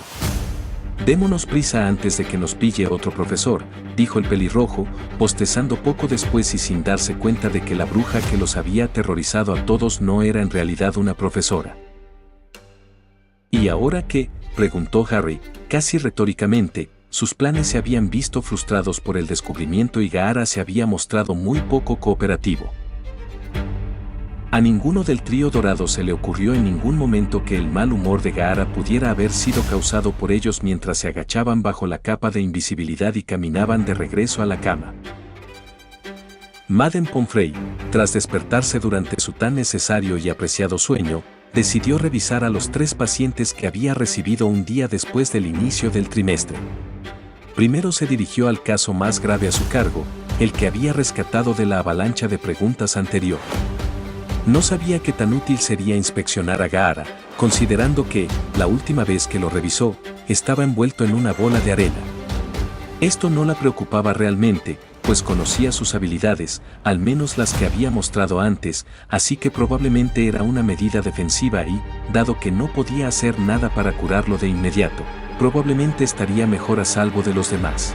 [SPEAKER 1] Démonos prisa antes de que nos pille otro profesor, dijo el pelirrojo, bostezando poco después y sin darse cuenta de que la bruja que los había aterrorizado a todos no era en realidad una profesora. ¿Y ahora qué?, preguntó Harry, casi retóricamente. Sus planes se habían visto frustrados por el descubrimiento y Gaara se había mostrado muy poco cooperativo. A ninguno del trío dorado se le ocurrió en ningún momento que el mal humor de Gaara pudiera haber sido causado por ellos mientras se agachaban bajo la capa de invisibilidad y caminaban de regreso a la cama. Madame Pomfrey, tras despertarse durante su tan necesario y apreciado sueño, decidió revisar a los 3 pacientes que había recibido un día después del inicio del trimestre. Primero se dirigió al caso más grave a su cargo, el que había rescatado de la avalancha de preguntas anterior. No sabía qué tan útil sería inspeccionar a Gaara, considerando que, la última vez que lo revisó, estaba envuelto en una bola de arena. Esto no la preocupaba realmente, pues conocía sus habilidades, al menos las que había mostrado antes, así que probablemente era una medida defensiva y, dado que no podía hacer nada para curarlo de inmediato, probablemente estaría mejor a salvo de los demás.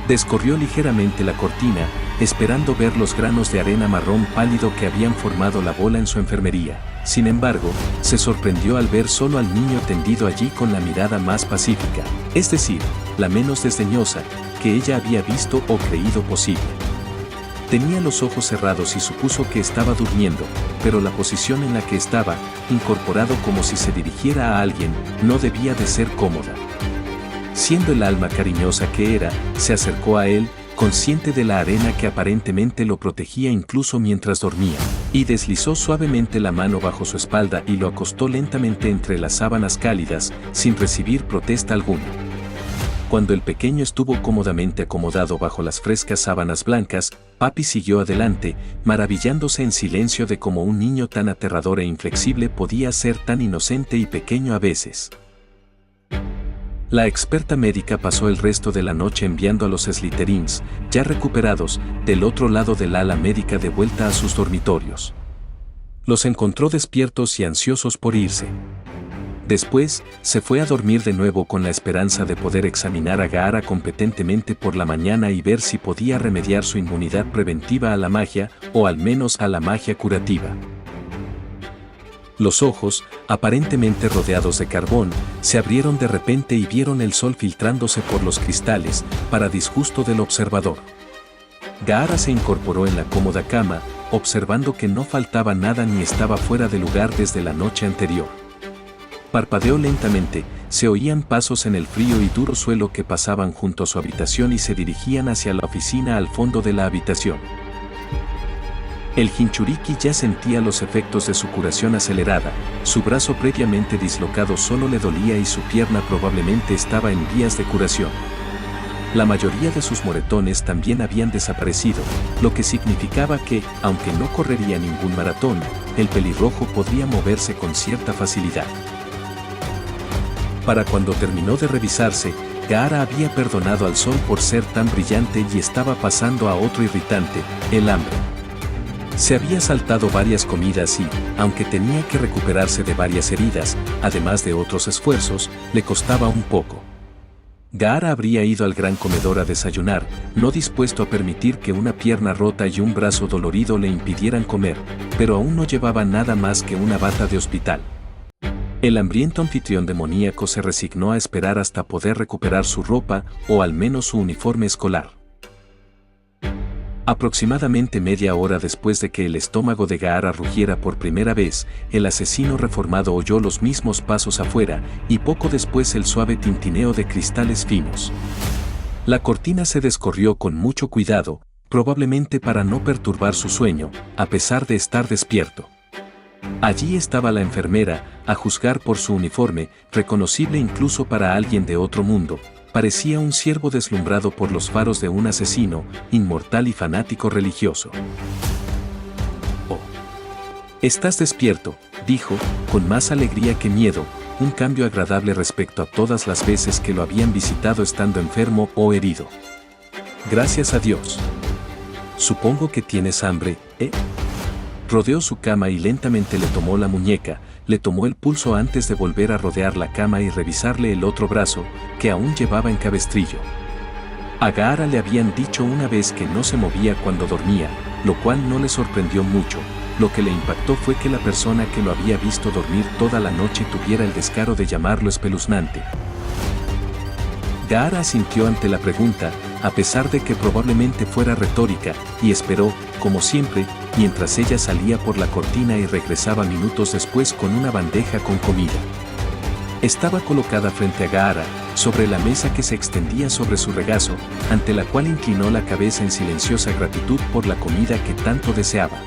[SPEAKER 1] Descorrió ligeramente la cortina, esperando ver los granos de arena marrón pálido que habían formado la bola en su enfermería. Sin embargo, se sorprendió al ver solo al niño tendido allí con la mirada más pacífica, es decir, la menos desdeñosa, que ella había visto o creído posible. Tenía los ojos cerrados y supuso que estaba durmiendo, pero la posición en la que estaba, incorporado como si se dirigiera a alguien, no debía de ser cómoda. Siendo el alma cariñosa que era, se acercó a él, consciente de la arena que aparentemente lo protegía incluso mientras dormía, y deslizó suavemente la mano bajo su espalda y lo acostó lentamente entre las sábanas cálidas, sin recibir protesta alguna. Cuando el pequeño estuvo cómodamente acomodado bajo las frescas sábanas blancas, papi siguió adelante, maravillándose en silencio de cómo un niño tan aterrador e inflexible podía ser tan inocente y pequeño a veces. La experta médica pasó el resto de la noche enviando a los Slytherins, ya recuperados, del otro lado del ala médica de vuelta a sus dormitorios. Los encontró despiertos y ansiosos por irse. Después, se fue a dormir de nuevo con la esperanza de poder examinar a Gaara competentemente por la mañana y ver si podía remediar su inmunidad preventiva a la magia, o al menos a la magia curativa. Los ojos, aparentemente rodeados de carbón, se abrieron de repente y vieron el sol filtrándose por los cristales, para disgusto del observador. Gaara se incorporó en la cómoda cama, observando que no faltaba nada ni estaba fuera de lugar desde la noche anterior. Parpadeó lentamente, se oían pasos en el frío y duro suelo que pasaban junto a su habitación y se dirigían hacia la oficina al fondo de la habitación. El Jinchuriki ya sentía los efectos de su curación acelerada, su brazo previamente dislocado solo le dolía y su pierna probablemente estaba en vías de curación. La mayoría de sus moretones también habían desaparecido, lo que significaba que, aunque no correría ningún maratón, el pelirrojo podría moverse con cierta facilidad. Para cuando terminó de revisarse, Gaara había perdonado al sol por ser tan brillante y estaba pasando a otro irritante, el hambre. Se había saltado varias comidas y, aunque tenía que recuperarse de varias heridas, además de otros esfuerzos, le costaba un poco. Gaara habría ido al gran comedor a desayunar, no dispuesto a permitir que una pierna rota y un brazo dolorido le impidieran comer, pero aún no llevaba nada más que una bata de hospital. El hambriento anfitrión demoníaco se resignó a esperar hasta poder recuperar su ropa, o al menos su uniforme escolar. Aproximadamente media hora después de que el estómago de Gaara rugiera por primera vez, el asesino reformado oyó los mismos pasos afuera, y poco después el suave tintineo de cristales finos. La cortina se descorrió con mucho cuidado, probablemente para no perturbar su sueño, a pesar de estar despierto. Allí estaba la enfermera, a juzgar por su uniforme, reconocible incluso para alguien de otro mundo. Parecía un ciervo deslumbrado por los faros de un asesino, inmortal y fanático religioso. «Oh, estás despierto», dijo, con más alegría que miedo, un cambio agradable respecto a todas las veces que lo habían visitado estando enfermo o herido. «Gracias a Dios. Supongo que tienes hambre, ¿eh?». Rodeó su cama y lentamente le tomó la muñeca, le tomó el pulso antes de volver a rodear la cama y revisarle el otro brazo, que aún llevaba en cabestrillo. A Gaara le habían dicho una vez que no se movía cuando dormía, lo cual no le sorprendió mucho. Lo que le impactó fue que la persona que lo había visto dormir toda la noche tuviera el descaro de llamarlo espeluznante. Gaara asintió ante la pregunta, a pesar de que probablemente fuera retórica, y esperó, como siempre, mientras ella salía por la cortina y regresaba minutos después con una bandeja con comida. Estaba colocada frente a Gaara, sobre la mesa que se extendía sobre su regazo, ante la cual inclinó la cabeza en silenciosa gratitud por la comida que tanto deseaba.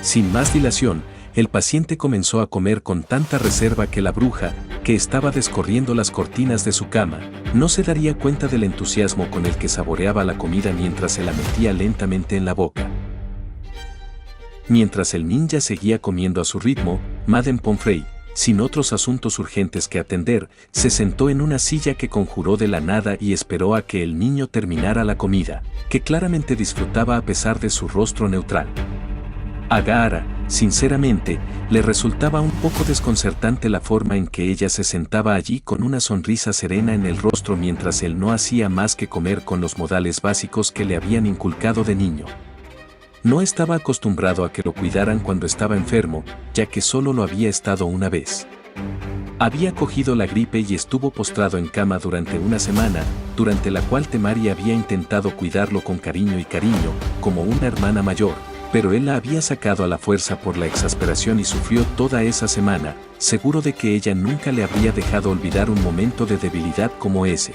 [SPEAKER 1] Sin más dilación, el paciente comenzó a comer con tanta reserva que la bruja, que estaba descorriendo las cortinas de su cama, no se daría cuenta del entusiasmo con el que saboreaba la comida mientras se la metía lentamente en la boca. Mientras el ninja seguía comiendo a su ritmo, Madame Pomfrey, sin otros asuntos urgentes que atender, se sentó en una silla que conjuró de la nada y esperó a que el niño terminara la comida, que claramente disfrutaba a pesar de su rostro neutral. A Gaara, sinceramente, le resultaba un poco desconcertante la forma en que ella se sentaba allí con una sonrisa serena en el rostro mientras él no hacía más que comer con los modales básicos que le habían inculcado de niño. No estaba acostumbrado a que lo cuidaran cuando estaba enfermo, ya que solo lo había estado una vez. Había cogido la gripe y estuvo postrado en cama durante una semana, durante la cual Temari había intentado cuidarlo con cariño, como una hermana mayor, pero él la había sacado a la fuerza por la exasperación y sufrió toda esa semana, seguro de que ella nunca le habría dejado olvidar un momento de debilidad como ese.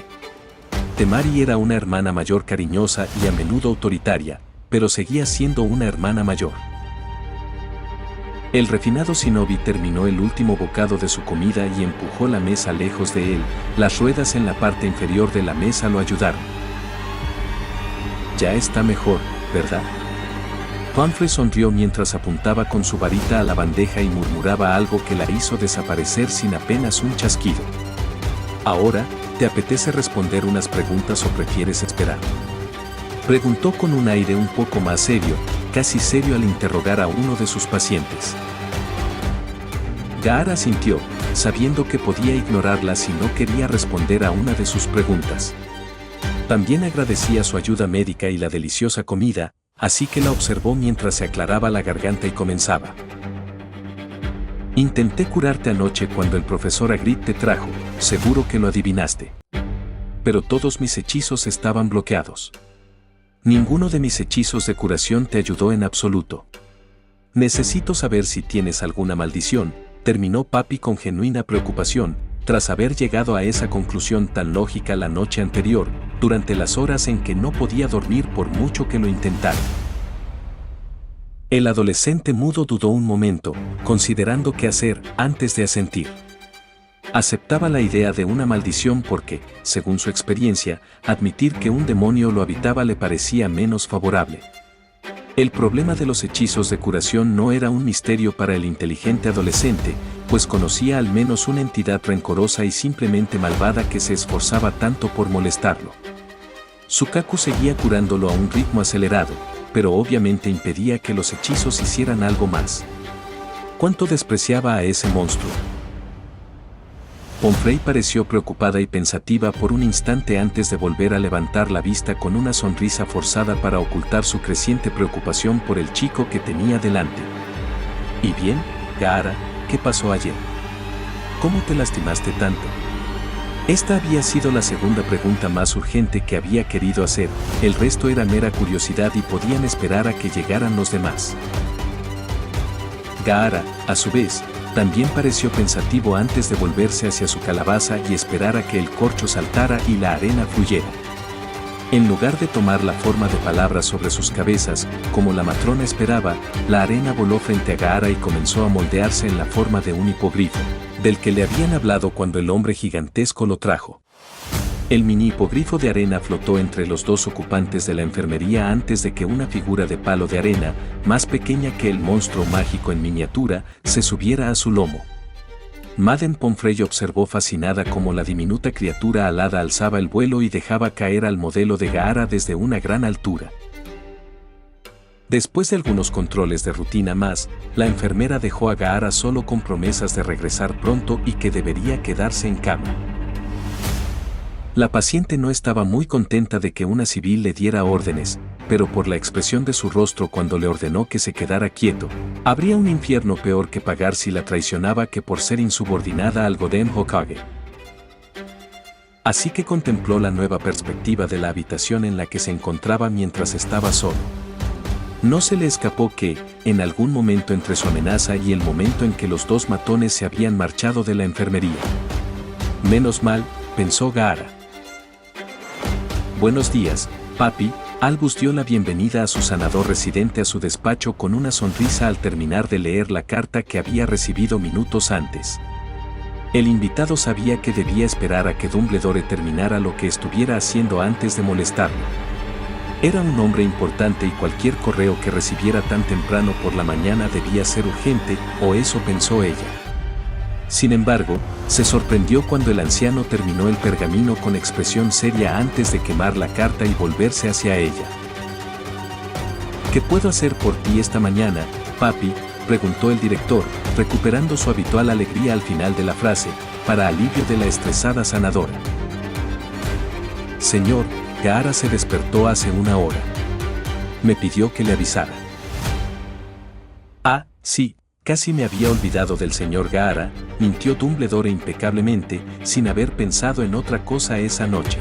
[SPEAKER 1] Temari era una hermana mayor cariñosa y a menudo autoritaria, pero seguía siendo una hermana mayor. El refinado Shinobi terminó el último bocado de su comida y empujó la mesa lejos de él. Las ruedas en la parte inferior de la mesa lo ayudaron. Ya está mejor, ¿verdad? Pomfrey sonrió mientras apuntaba con su varita a la bandeja y murmuraba algo que la hizo desaparecer sin apenas un chasquido. Ahora, ¿te apetece responder unas preguntas o prefieres esperar?, preguntó con un aire un poco más serio, casi serio al interrogar a uno de sus pacientes. Gaara asintió, sabiendo que podía ignorarla si no quería responder a una de sus preguntas. También agradecía su ayuda médica y la deliciosa comida, así que la observó mientras se aclaraba la garganta y comenzaba. Intenté curarte anoche cuando el profesor Hagrid te trajo, seguro que lo adivinaste. Pero todos mis hechizos estaban bloqueados. Ninguno de mis hechizos de curación te ayudó en absoluto. Necesito saber si tienes alguna maldición, terminó Papi con genuina preocupación, tras haber llegado a esa conclusión tan lógica la noche anterior, durante las horas en que no podía dormir por mucho que lo intentara. El adolescente mudo dudó un momento, considerando qué hacer antes de asentir. Aceptaba la idea de una maldición porque, según su experiencia, admitir que un demonio lo habitaba le parecía menos favorable. El problema de los hechizos de curación no era un misterio para el inteligente adolescente, pues conocía al menos una entidad rencorosa y simplemente malvada que se esforzaba tanto por molestarlo. Sukaku seguía curándolo a un ritmo acelerado, pero obviamente impedía que los hechizos hicieran algo más. ¿Cuánto despreciaba a ese monstruo? Pomfrey pareció preocupada y pensativa por un instante antes de volver a levantar la vista con una sonrisa forzada para ocultar su creciente preocupación por el chico que tenía delante. ¿Y bien, Gaara, qué pasó ayer? ¿Cómo te lastimaste tanto? Esta había sido la segunda pregunta más urgente que había querido hacer, el resto era mera curiosidad y podían esperar a que llegaran los demás. Gaara, a su vez, también pareció pensativo antes de volverse hacia su calabaza y esperar a que el corcho saltara y la arena fluyera. En lugar de tomar la forma de palabras sobre sus cabezas, como la matrona esperaba, la arena voló frente a Gaara y comenzó a moldearse en la forma de un hipogrifo, del que le habían hablado cuando el hombre gigantesco lo trajo. El mini hipogrifo de arena flotó entre los dos ocupantes de la enfermería antes de que una figura de palo de arena, más pequeña que el monstruo mágico en miniatura, se subiera a su lomo. Madame Pomfrey observó fascinada cómo la diminuta criatura alada alzaba el vuelo y dejaba caer al modelo de Gaara desde una gran altura. Después de algunos controles de rutina más, la enfermera dejó a Gaara solo con promesas de regresar pronto y que debería quedarse en cama. La paciente no estaba muy contenta de que una civil le diera órdenes, pero por la expresión de su rostro cuando le ordenó que se quedara quieto, habría un infierno peor que pagar si la traicionaba que por ser insubordinada al Goden Hokage. Así que contempló la nueva perspectiva de la habitación en la que se encontraba mientras estaba solo. No se le escapó que, en algún momento entre su amenaza y el momento en que los dos matones se habían marchado de la enfermería. Menos mal, pensó Gaara. Buenos días, papi, Albus dio la bienvenida a su sanador residente a su despacho con una sonrisa al terminar de leer la carta que había recibido minutos antes. El invitado sabía que debía esperar a que Dumbledore terminara lo que estuviera haciendo antes de molestarlo. Era un hombre importante y cualquier correo que recibiera tan temprano por la mañana debía ser urgente, o eso pensó ella. Sin embargo, se sorprendió cuando el anciano terminó el pergamino con expresión seria antes de quemar la carta y volverse hacia ella. ¿Qué puedo hacer por ti esta mañana, papi?, preguntó el director, recuperando su habitual alegría al final de la frase, para alivio de la estresada sanadora. Señor, Gaara se despertó hace una hora. Me pidió que le avisara. Ah, sí, casi me había olvidado del señor Gaara, mintió Dumbledore impecablemente, sin haber pensado en otra cosa esa noche.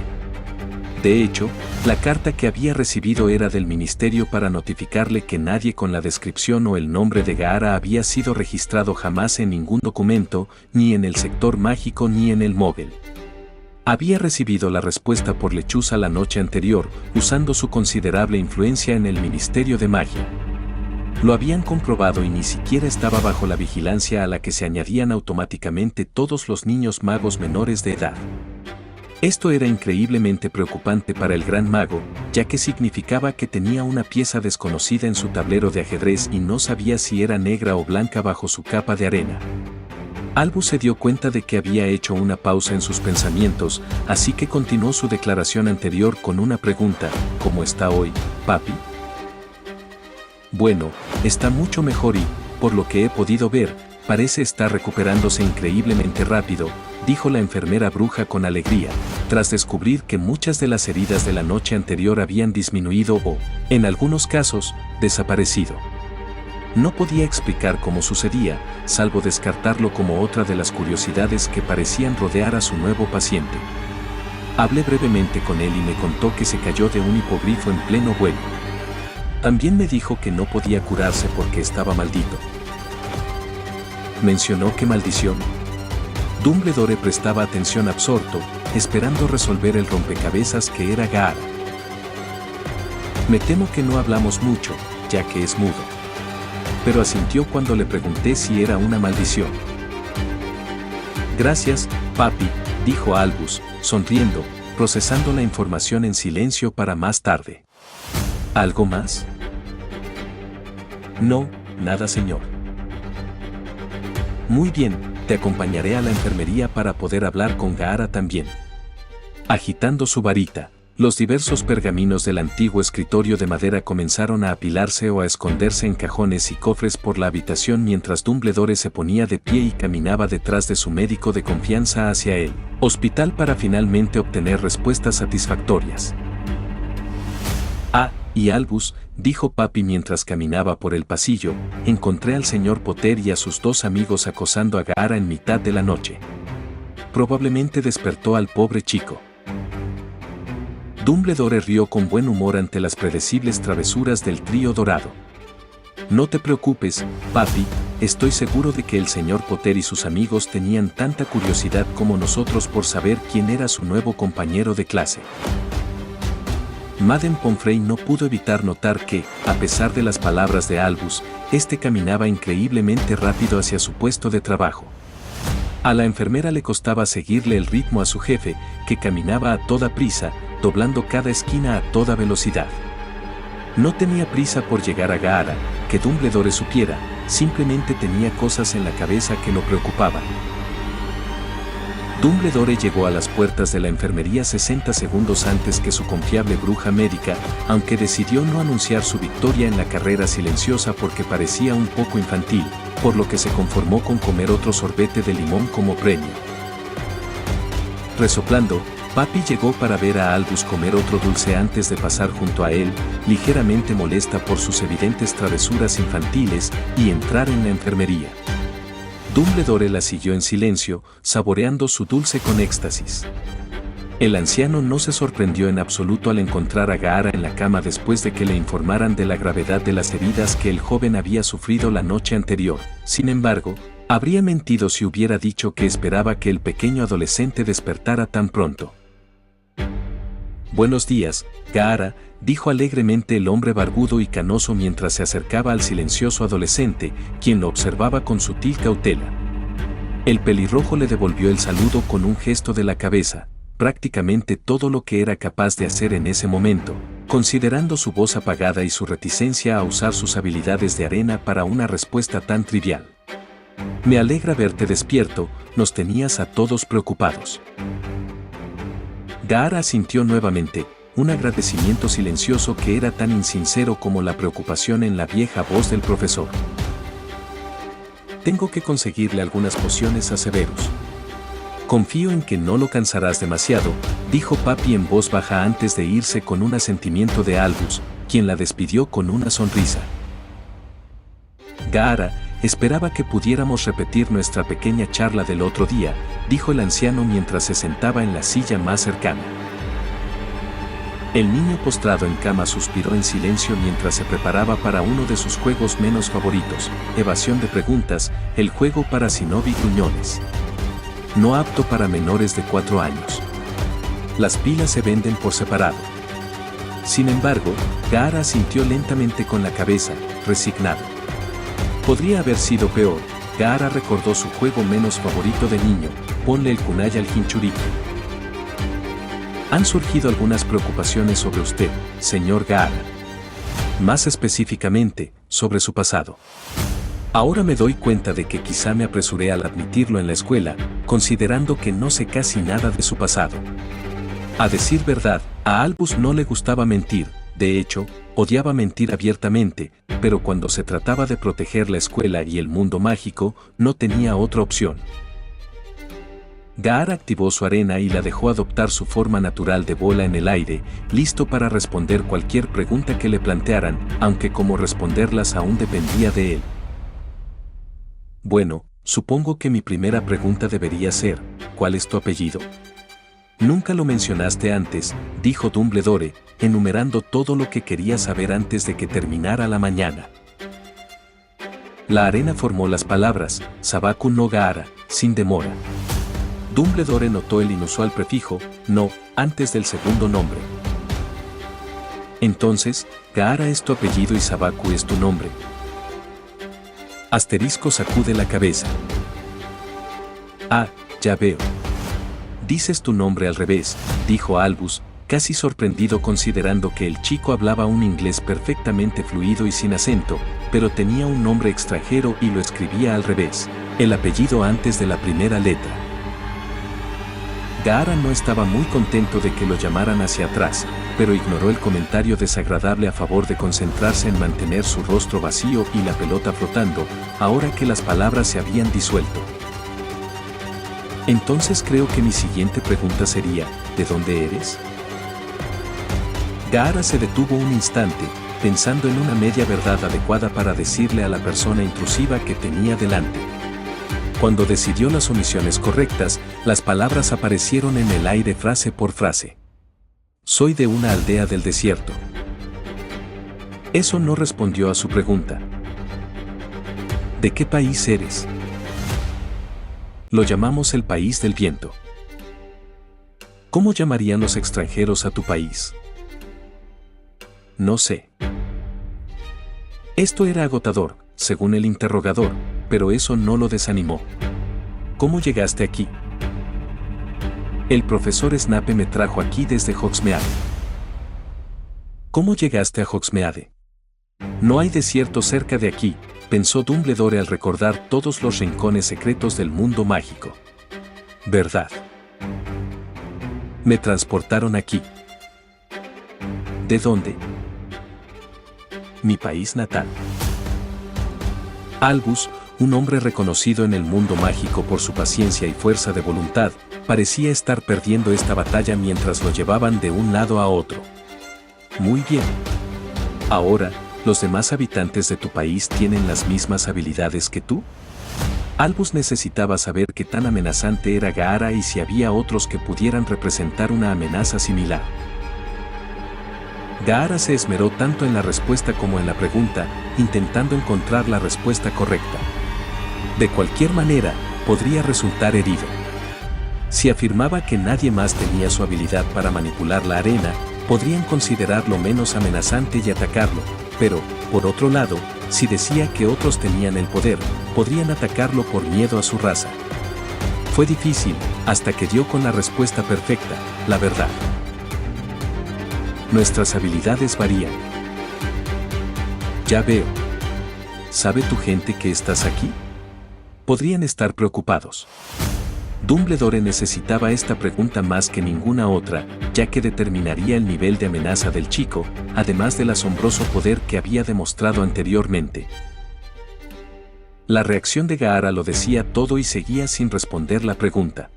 [SPEAKER 1] De hecho, la carta que había recibido era del ministerio para notificarle que nadie con la descripción o el nombre de Gaara había sido registrado jamás en ningún documento, ni en el sector mágico ni en el Mógel. Había recibido la respuesta por lechuza la noche anterior, usando su considerable influencia en el Ministerio de Magia. Lo habían comprobado y ni siquiera estaba bajo la vigilancia a la que se añadían automáticamente todos los niños magos menores de edad. Esto era increíblemente preocupante para el gran mago, ya que significaba que tenía una pieza desconocida en su tablero de ajedrez y no sabía si era negra o blanca bajo su capa de arena. Albus se dio cuenta de que había hecho una pausa en sus pensamientos, así que continuó su declaración anterior con una pregunta: ¿cómo está hoy, papi? Bueno, está mucho mejor y, por lo que he podido ver, parece estar recuperándose increíblemente rápido, dijo la enfermera bruja con alegría, tras descubrir que muchas de las heridas de la noche anterior habían disminuido o, en algunos casos, desaparecido. No podía explicar cómo sucedía, salvo descartarlo como otra de las curiosidades que parecían rodear a su nuevo paciente. Hablé brevemente con él y me contó que se cayó de un hipogrifo en pleno vuelo. También me dijo que no podía curarse porque estaba maldito. ¿Mencionó qué maldición? Dumbledore prestaba atención absorto, esperando resolver el rompecabezas que era Gaara. Me temo que no hablamos mucho, ya que es mudo. Pero asintió cuando le pregunté si era una maldición. Gracias, papi, dijo Albus, sonriendo, procesando la información en silencio para más tarde. ¿Algo más? No, nada, señor. Muy bien, te acompañaré a la enfermería para poder hablar con Gaara también. Agitando su varita, los diversos pergaminos del antiguo escritorio de madera comenzaron a apilarse o a esconderse en cajones y cofres por la habitación mientras Dumbledore se ponía de pie y caminaba detrás de su médico de confianza hacia el hospital para finalmente obtener respuestas satisfactorias. Ah, y Albus, dijo papi mientras caminaba por el pasillo, encontré al señor Potter y a sus dos amigos acosando a Gaara en mitad de la noche. Probablemente despertó al pobre chico. Dumbledore rió con buen humor ante las predecibles travesuras del trío dorado. No te preocupes, papi, estoy seguro de que el señor Potter y sus amigos tenían tanta curiosidad como nosotros por saber quién era su nuevo compañero de clase. Madame Pomfrey no pudo evitar notar que, a pesar de las palabras de Albus, este caminaba increíblemente rápido hacia su puesto de trabajo. A la enfermera le costaba seguirle el ritmo a su jefe, que caminaba a toda prisa, doblando cada esquina a toda velocidad. No tenía prisa por llegar a Gaara, que Dumbledore supiera, simplemente tenía cosas en la cabeza que lo preocupaban. Dumbledore llegó a las puertas de la enfermería 60 segundos antes que su confiable bruja médica, aunque decidió no anunciar su victoria en la carrera silenciosa porque parecía un poco infantil, por lo que se conformó con comer otro sorbete de limón como premio. Resoplando, papi llegó para ver a Albus comer otro dulce antes de pasar junto a él, ligeramente molesta por sus evidentes travesuras infantiles, y entrar en la enfermería. Dumbledore la siguió en silencio, saboreando su dulce con éxtasis. El anciano no se sorprendió en absoluto al encontrar a Gaara en la cama después de que le informaran de la gravedad de las heridas que el joven había sufrido la noche anterior. Sin embargo, habría mentido si hubiera dicho que esperaba que el pequeño adolescente despertara tan pronto. Buenos días, Gaara, dijo alegremente el hombre barbudo y canoso mientras se acercaba al silencioso adolescente, quien lo observaba con sutil cautela. El pelirrojo le devolvió el saludo con un gesto de la cabeza, prácticamente todo lo que era capaz de hacer en ese momento, considerando su voz apagada y su reticencia a usar sus habilidades de arena para una respuesta tan trivial. Me alegra verte despierto, nos tenías a todos preocupados. Gaara asintió nuevamente, un agradecimiento silencioso que era tan insincero como la preocupación en la vieja voz del profesor. Tengo que conseguirle algunas pociones a Severus. Confío en que no lo cansarás demasiado, dijo Papi en voz baja antes de irse con un asentimiento de Albus, quien la despidió con una sonrisa. Gaara, esperaba que pudiéramos repetir nuestra pequeña charla del otro día, dijo el anciano mientras se sentaba en la silla más cercana. El niño postrado en cama suspiró en silencio mientras se preparaba para uno de sus juegos menos favoritos, evasión de preguntas, el juego para Shinobi gruñones. No apto para menores de 4 años. Las pilas se venden por separado. Sin embargo, Gaara asintió lentamente con la cabeza, resignado. Podría haber sido peor. Gaara recordó su juego menos favorito de niño, ponle el kunai al Jinchuriki. Han surgido algunas preocupaciones sobre usted, señor Gaara. Más específicamente, sobre su pasado. Ahora me doy cuenta de que quizá me apresuré al admitirlo en la escuela, considerando que no sé casi nada de su pasado. A decir verdad, a Albus no le gustaba mentir, de hecho, odiaba mentir abiertamente, pero cuando se trataba de proteger la escuela y el mundo mágico, no tenía otra opción. Gaara activó su arena y la dejó adoptar su forma natural de bola en el aire, listo para responder cualquier pregunta que le plantearan, aunque cómo responderlas aún dependía de él. Bueno, supongo que mi primera pregunta debería ser, ¿cuál es tu apellido? Nunca lo mencionaste antes, dijo Dumbledore, enumerando todo lo que quería saber antes de que terminara la mañana. La arena formó las palabras, Sabaku no Gaara, sin demora. Dumbledore notó el inusual prefijo, no, antes del segundo nombre. Entonces, Gaara es tu apellido y Sabaku es tu nombre. Asterisco sacude la cabeza. Ah, ya veo. Dices tu nombre al revés, dijo Albus, casi sorprendido considerando que el chico hablaba un inglés perfectamente fluido y sin acento, pero tenía un nombre extranjero y lo escribía al revés, el apellido antes de la primera letra. Gaara no estaba muy contento de que lo llamaran hacia atrás, pero ignoró el comentario desagradable a favor de concentrarse en mantener su rostro vacío y la pelota flotando, ahora que las palabras se habían disuelto. Entonces creo que mi siguiente pregunta sería, ¿de dónde eres? Gaara se detuvo un instante, pensando en una media verdad adecuada para decirle a la persona intrusiva que tenía delante. Cuando decidió las omisiones correctas, las palabras aparecieron en el aire frase por frase. Soy de una aldea del desierto. Eso no respondió a su pregunta. ¿De qué país eres? Lo llamamos el país del viento. ¿Cómo llamarían los extranjeros a tu país? No sé. Esto era agotador, según el interrogador, pero eso no lo desanimó. ¿Cómo llegaste aquí? El profesor Snape me trajo aquí desde Hogsmeade. ¿Cómo llegaste a Hogsmeade? No hay desierto cerca de aquí, pensó Dumbledore al recordar todos los rincones secretos del mundo mágico. ¿Verdad? Me transportaron aquí. ¿De dónde? Mi país natal. Albus, un hombre reconocido en el mundo mágico por su paciencia y fuerza de voluntad, parecía estar perdiendo esta batalla mientras lo llevaban de un lado a otro. Muy bien. Ahora, ¿los demás habitantes de tu país tienen las mismas habilidades que tú? Albus necesitaba saber qué tan amenazante era Gaara y si había otros que pudieran representar una amenaza similar. Gaara se esmeró tanto en la respuesta como en la pregunta, intentando encontrar la respuesta correcta. De cualquier manera, podría resultar herido. Si afirmaba que nadie más tenía su habilidad para manipular la arena, podrían considerarlo menos amenazante y atacarlo, pero, por otro lado, si decía que otros tenían el poder, podrían atacarlo por miedo a su raza. Fue difícil, hasta que dio con la respuesta perfecta, la verdad. Nuestras habilidades varían. Ya veo. ¿Sabe tu gente que estás aquí? Podrían estar preocupados. Dumbledore necesitaba esta pregunta más que ninguna otra, ya que determinaría el nivel de amenaza del chico, además del asombroso poder que había demostrado anteriormente. La reacción de Gaara lo decía todo y seguía sin responder la pregunta.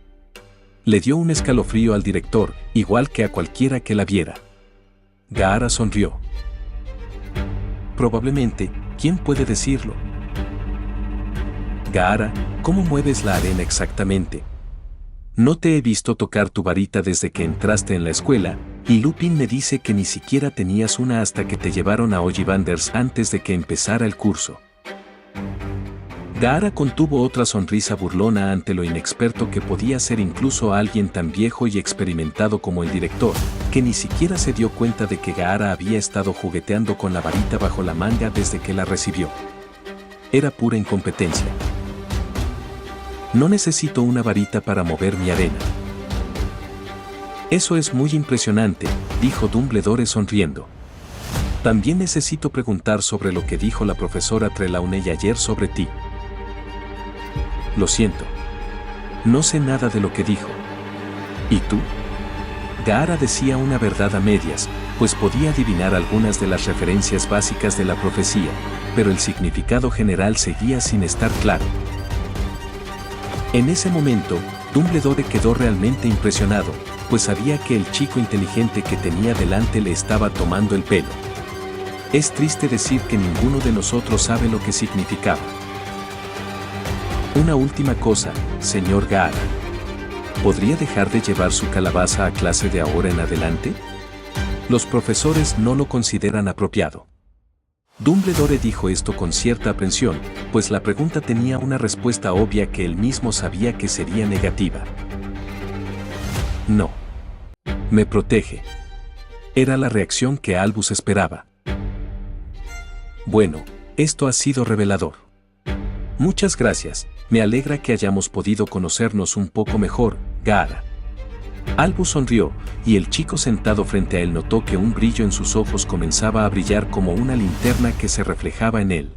[SPEAKER 1] Le dio un escalofrío al director, igual que a cualquiera que la viera. Gaara sonrió. Probablemente, ¿quién puede decirlo? Gaara, ¿cómo mueves la arena exactamente? No te he visto tocar tu varita desde que entraste en la escuela, y Lupin me dice que ni siquiera tenías una hasta que te llevaron a Ollivanders antes de que empezara el curso. Gaara contuvo otra sonrisa burlona ante lo inexperto que podía ser incluso alguien tan viejo y experimentado como el director, que ni siquiera se dio cuenta de que Gaara había estado jugueteando con la varita bajo la manga desde que la recibió. Era pura incompetencia. No necesito una varita para mover mi arena. Eso es muy impresionante, dijo Dumbledore sonriendo. También necesito preguntar sobre lo que dijo la profesora Trelawney ayer sobre ti. Lo siento. No sé nada de lo que dijo. ¿Y tú? Gaara decía una verdad a medias, pues podía adivinar algunas de las referencias básicas de la profecía, pero el significado general seguía sin estar claro. En ese momento, Dumbledore quedó realmente impresionado, pues sabía que el chico inteligente que tenía delante le estaba tomando el pelo. Es triste decir que ninguno de nosotros sabe lo que significaba. Una última cosa, señor Gaara. ¿Podría dejar de llevar su calabaza a clase de ahora en adelante? Los profesores no lo consideran apropiado. Dumbledore dijo esto con cierta aprensión, pues la pregunta tenía una respuesta obvia que él mismo sabía que sería negativa. No. Me protege. Era la reacción que Albus esperaba. Bueno, esto ha sido revelador. Muchas gracias, me alegra que hayamos podido conocernos un poco mejor, Gaara. Albus sonrió, y el chico sentado frente a él notó que un brillo en sus ojos comenzaba a brillar como una linterna que se reflejaba en él.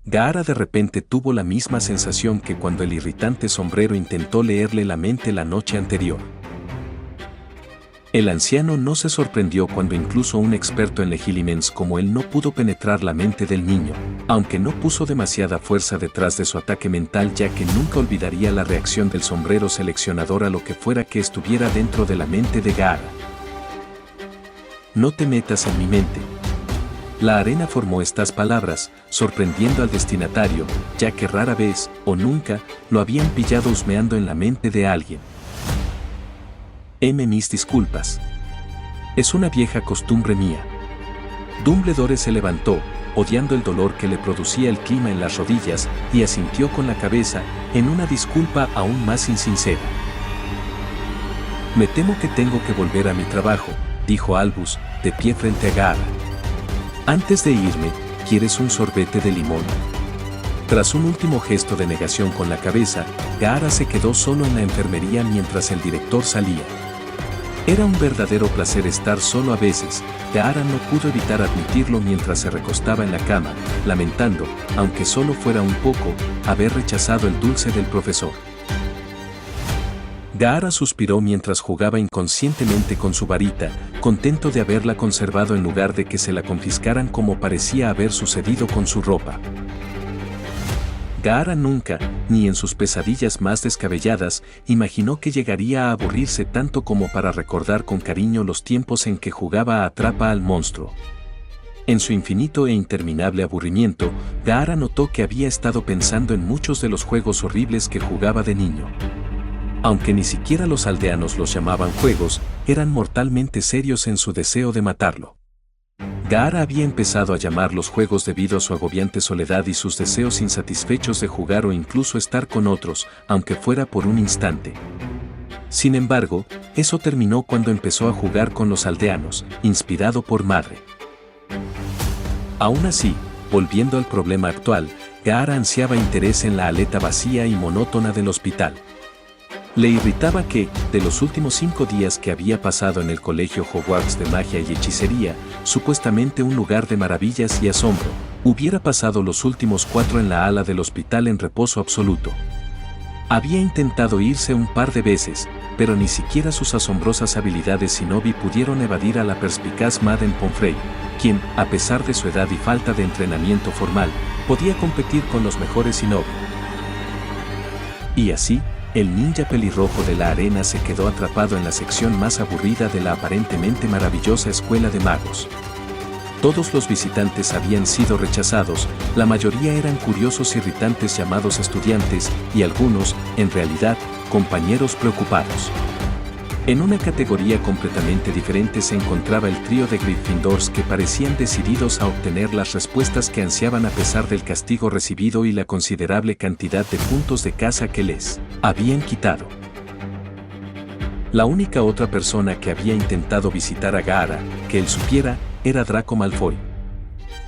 [SPEAKER 1] Gaara de repente tuvo la misma sensación que cuando el irritante sombrero intentó leerle la mente la noche anterior. El anciano no se sorprendió cuando incluso un experto en legilimens como él no pudo penetrar la mente del niño, aunque no puso demasiada fuerza detrás de su ataque mental, ya que nunca olvidaría la reacción del sombrero seleccionador a lo que fuera que estuviera dentro de la mente de Gaara. No te metas en mi mente. La arena formó estas palabras, sorprendiendo al destinatario, ya que rara vez, o nunca, lo habían pillado husmeando en la mente de alguien. Mis disculpas. Es una vieja costumbre mía. Dumbledore se levantó, odiando el dolor que le producía el clima en las rodillas, y asintió con la cabeza, en una disculpa aún más insincera. Me temo que tengo que volver a mi trabajo, dijo Albus, de pie frente a Gaara. Antes de irme, ¿quieres un sorbete de limón? Tras un último gesto de negación con la cabeza, Gaara se quedó solo en la enfermería mientras el director salía. Era un verdadero placer estar solo a veces. Gaara no pudo evitar admitirlo mientras se recostaba en la cama, lamentando, aunque solo fuera un poco, haber rechazado el dulce del profesor. Gaara suspiró mientras jugaba inconscientemente con su varita, contento de haberla conservado en lugar de que se la confiscaran como parecía haber sucedido con su ropa. Gaara nunca, ni en sus pesadillas más descabelladas, imaginó que llegaría a aburrirse tanto como para recordar con cariño los tiempos en que jugaba a Atrapa al monstruo. En su infinito e interminable aburrimiento, Gaara notó que había estado pensando en muchos de los juegos horribles que jugaba de niño. Aunque ni siquiera los aldeanos los llamaban juegos, eran mortalmente serios en su deseo de matarlo. Gaara había empezado a llamar los juegos debido a su agobiante soledad y sus deseos insatisfechos de jugar o incluso estar con otros, aunque fuera por un instante. Sin embargo, eso terminó cuando empezó a jugar con los aldeanos, inspirado por madre. Aún así, volviendo al problema actual, Gaara ansiaba interés en la aleta vacía y monótona del hospital. Le irritaba que, de los últimos 5 días que había pasado en el colegio Hogwarts de magia y hechicería, supuestamente un lugar de maravillas y asombro, hubiera pasado los últimos 4 en la ala del hospital en reposo absoluto. Había intentado irse un par de veces, pero ni siquiera sus asombrosas habilidades Shinobi pudieron evadir a la perspicaz Madame Pomfrey, quien, a pesar de su edad y falta de entrenamiento formal, podía competir con los mejores Shinobi. Y así, el ninja pelirrojo de la arena se quedó atrapado en la sección más aburrida de la aparentemente maravillosa escuela de magos. Todos los visitantes habían sido rechazados, la mayoría eran curiosos irritantes llamados estudiantes, y algunos, en realidad, compañeros preocupados. En una categoría completamente diferente se encontraba el trío de Gryffindors que parecían decididos a obtener las respuestas que ansiaban a pesar del castigo recibido y la considerable cantidad de puntos de casa que les habían quitado. La única otra persona que había intentado visitar a Gaara, que él supiera, era Draco Malfoy.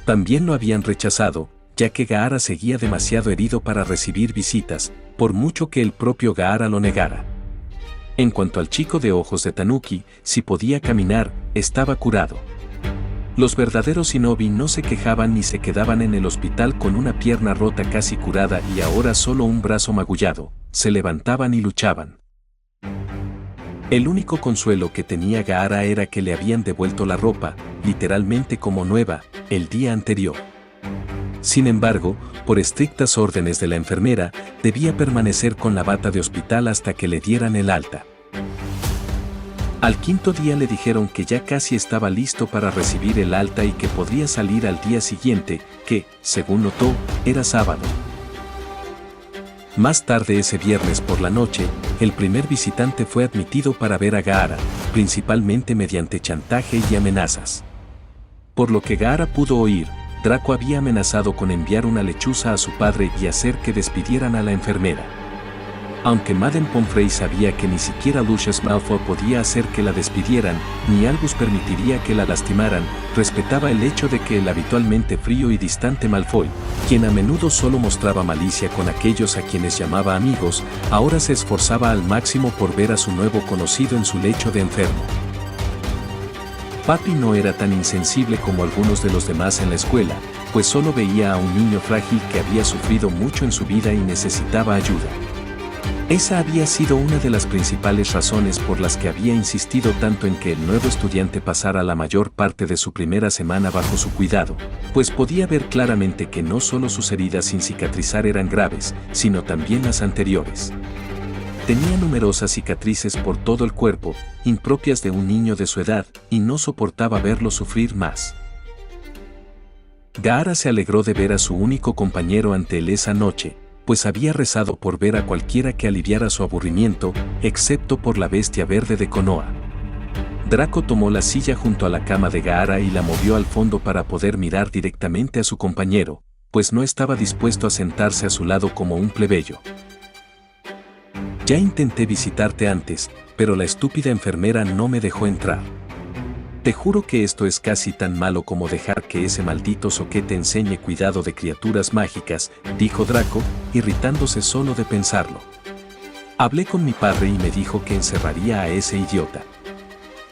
[SPEAKER 1] También lo habían rechazado, ya que Gaara seguía demasiado herido para recibir visitas, por mucho que el propio Gaara lo negara. En cuanto al chico de ojos de Tanuki, si podía caminar, estaba curado. Los verdaderos Shinobi no se quejaban ni se quedaban en el hospital con una pierna rota casi curada y ahora solo un brazo magullado, se levantaban y luchaban. El único consuelo que tenía Gaara era que le habían devuelto la ropa, literalmente como nueva, el día anterior. Sin embargo, por estrictas órdenes de la enfermera, debía permanecer con la bata de hospital hasta que le dieran el alta. Al 5.º día le dijeron que ya casi estaba listo para recibir el alta y que podría salir al día siguiente, que, según notó, era sábado. Más tarde ese viernes por la noche, el primer visitante fue admitido para ver a Gaara, principalmente mediante chantaje y amenazas. Por lo que Gaara pudo oír, Draco había amenazado con enviar una lechuza a su padre y hacer que despidieran a la enfermera. Aunque Madame Pomfrey sabía que ni siquiera Lucius Malfoy podía hacer que la despidieran, ni Albus permitiría que la lastimaran, respetaba el hecho de que el habitualmente frío y distante Malfoy, quien a menudo solo mostraba malicia con aquellos a quienes llamaba amigos, ahora se esforzaba al máximo por ver a su nuevo conocido en su lecho de enfermo. Papi no era tan insensible como algunos de los demás en la escuela, pues solo veía a un niño frágil que había sufrido mucho en su vida y necesitaba ayuda. Esa había sido una de las principales razones por las que había insistido tanto en que el nuevo estudiante pasara la mayor parte de su primera semana bajo su cuidado, pues podía ver claramente que no solo sus heridas sin cicatrizar eran graves, sino también las anteriores. Tenía numerosas cicatrices por todo el cuerpo, impropias de un niño de su edad, y no soportaba verlo sufrir más. Gaara se alegró de ver a su único compañero ante él esa noche, pues había rezado por ver a cualquiera que aliviara su aburrimiento, excepto por la bestia verde de Konoha. Draco tomó la silla junto a la cama de Gaara y la movió al fondo para poder mirar directamente a su compañero, pues no estaba dispuesto a sentarse a su lado como un plebeyo. Ya intenté visitarte antes, pero la estúpida enfermera no me dejó entrar. Te juro que esto es casi tan malo como dejar que ese maldito zoquete enseñe cuidado de criaturas mágicas, dijo Draco, irritándose solo de pensarlo. Hablé con mi padre y me dijo que encerraría a ese idiota.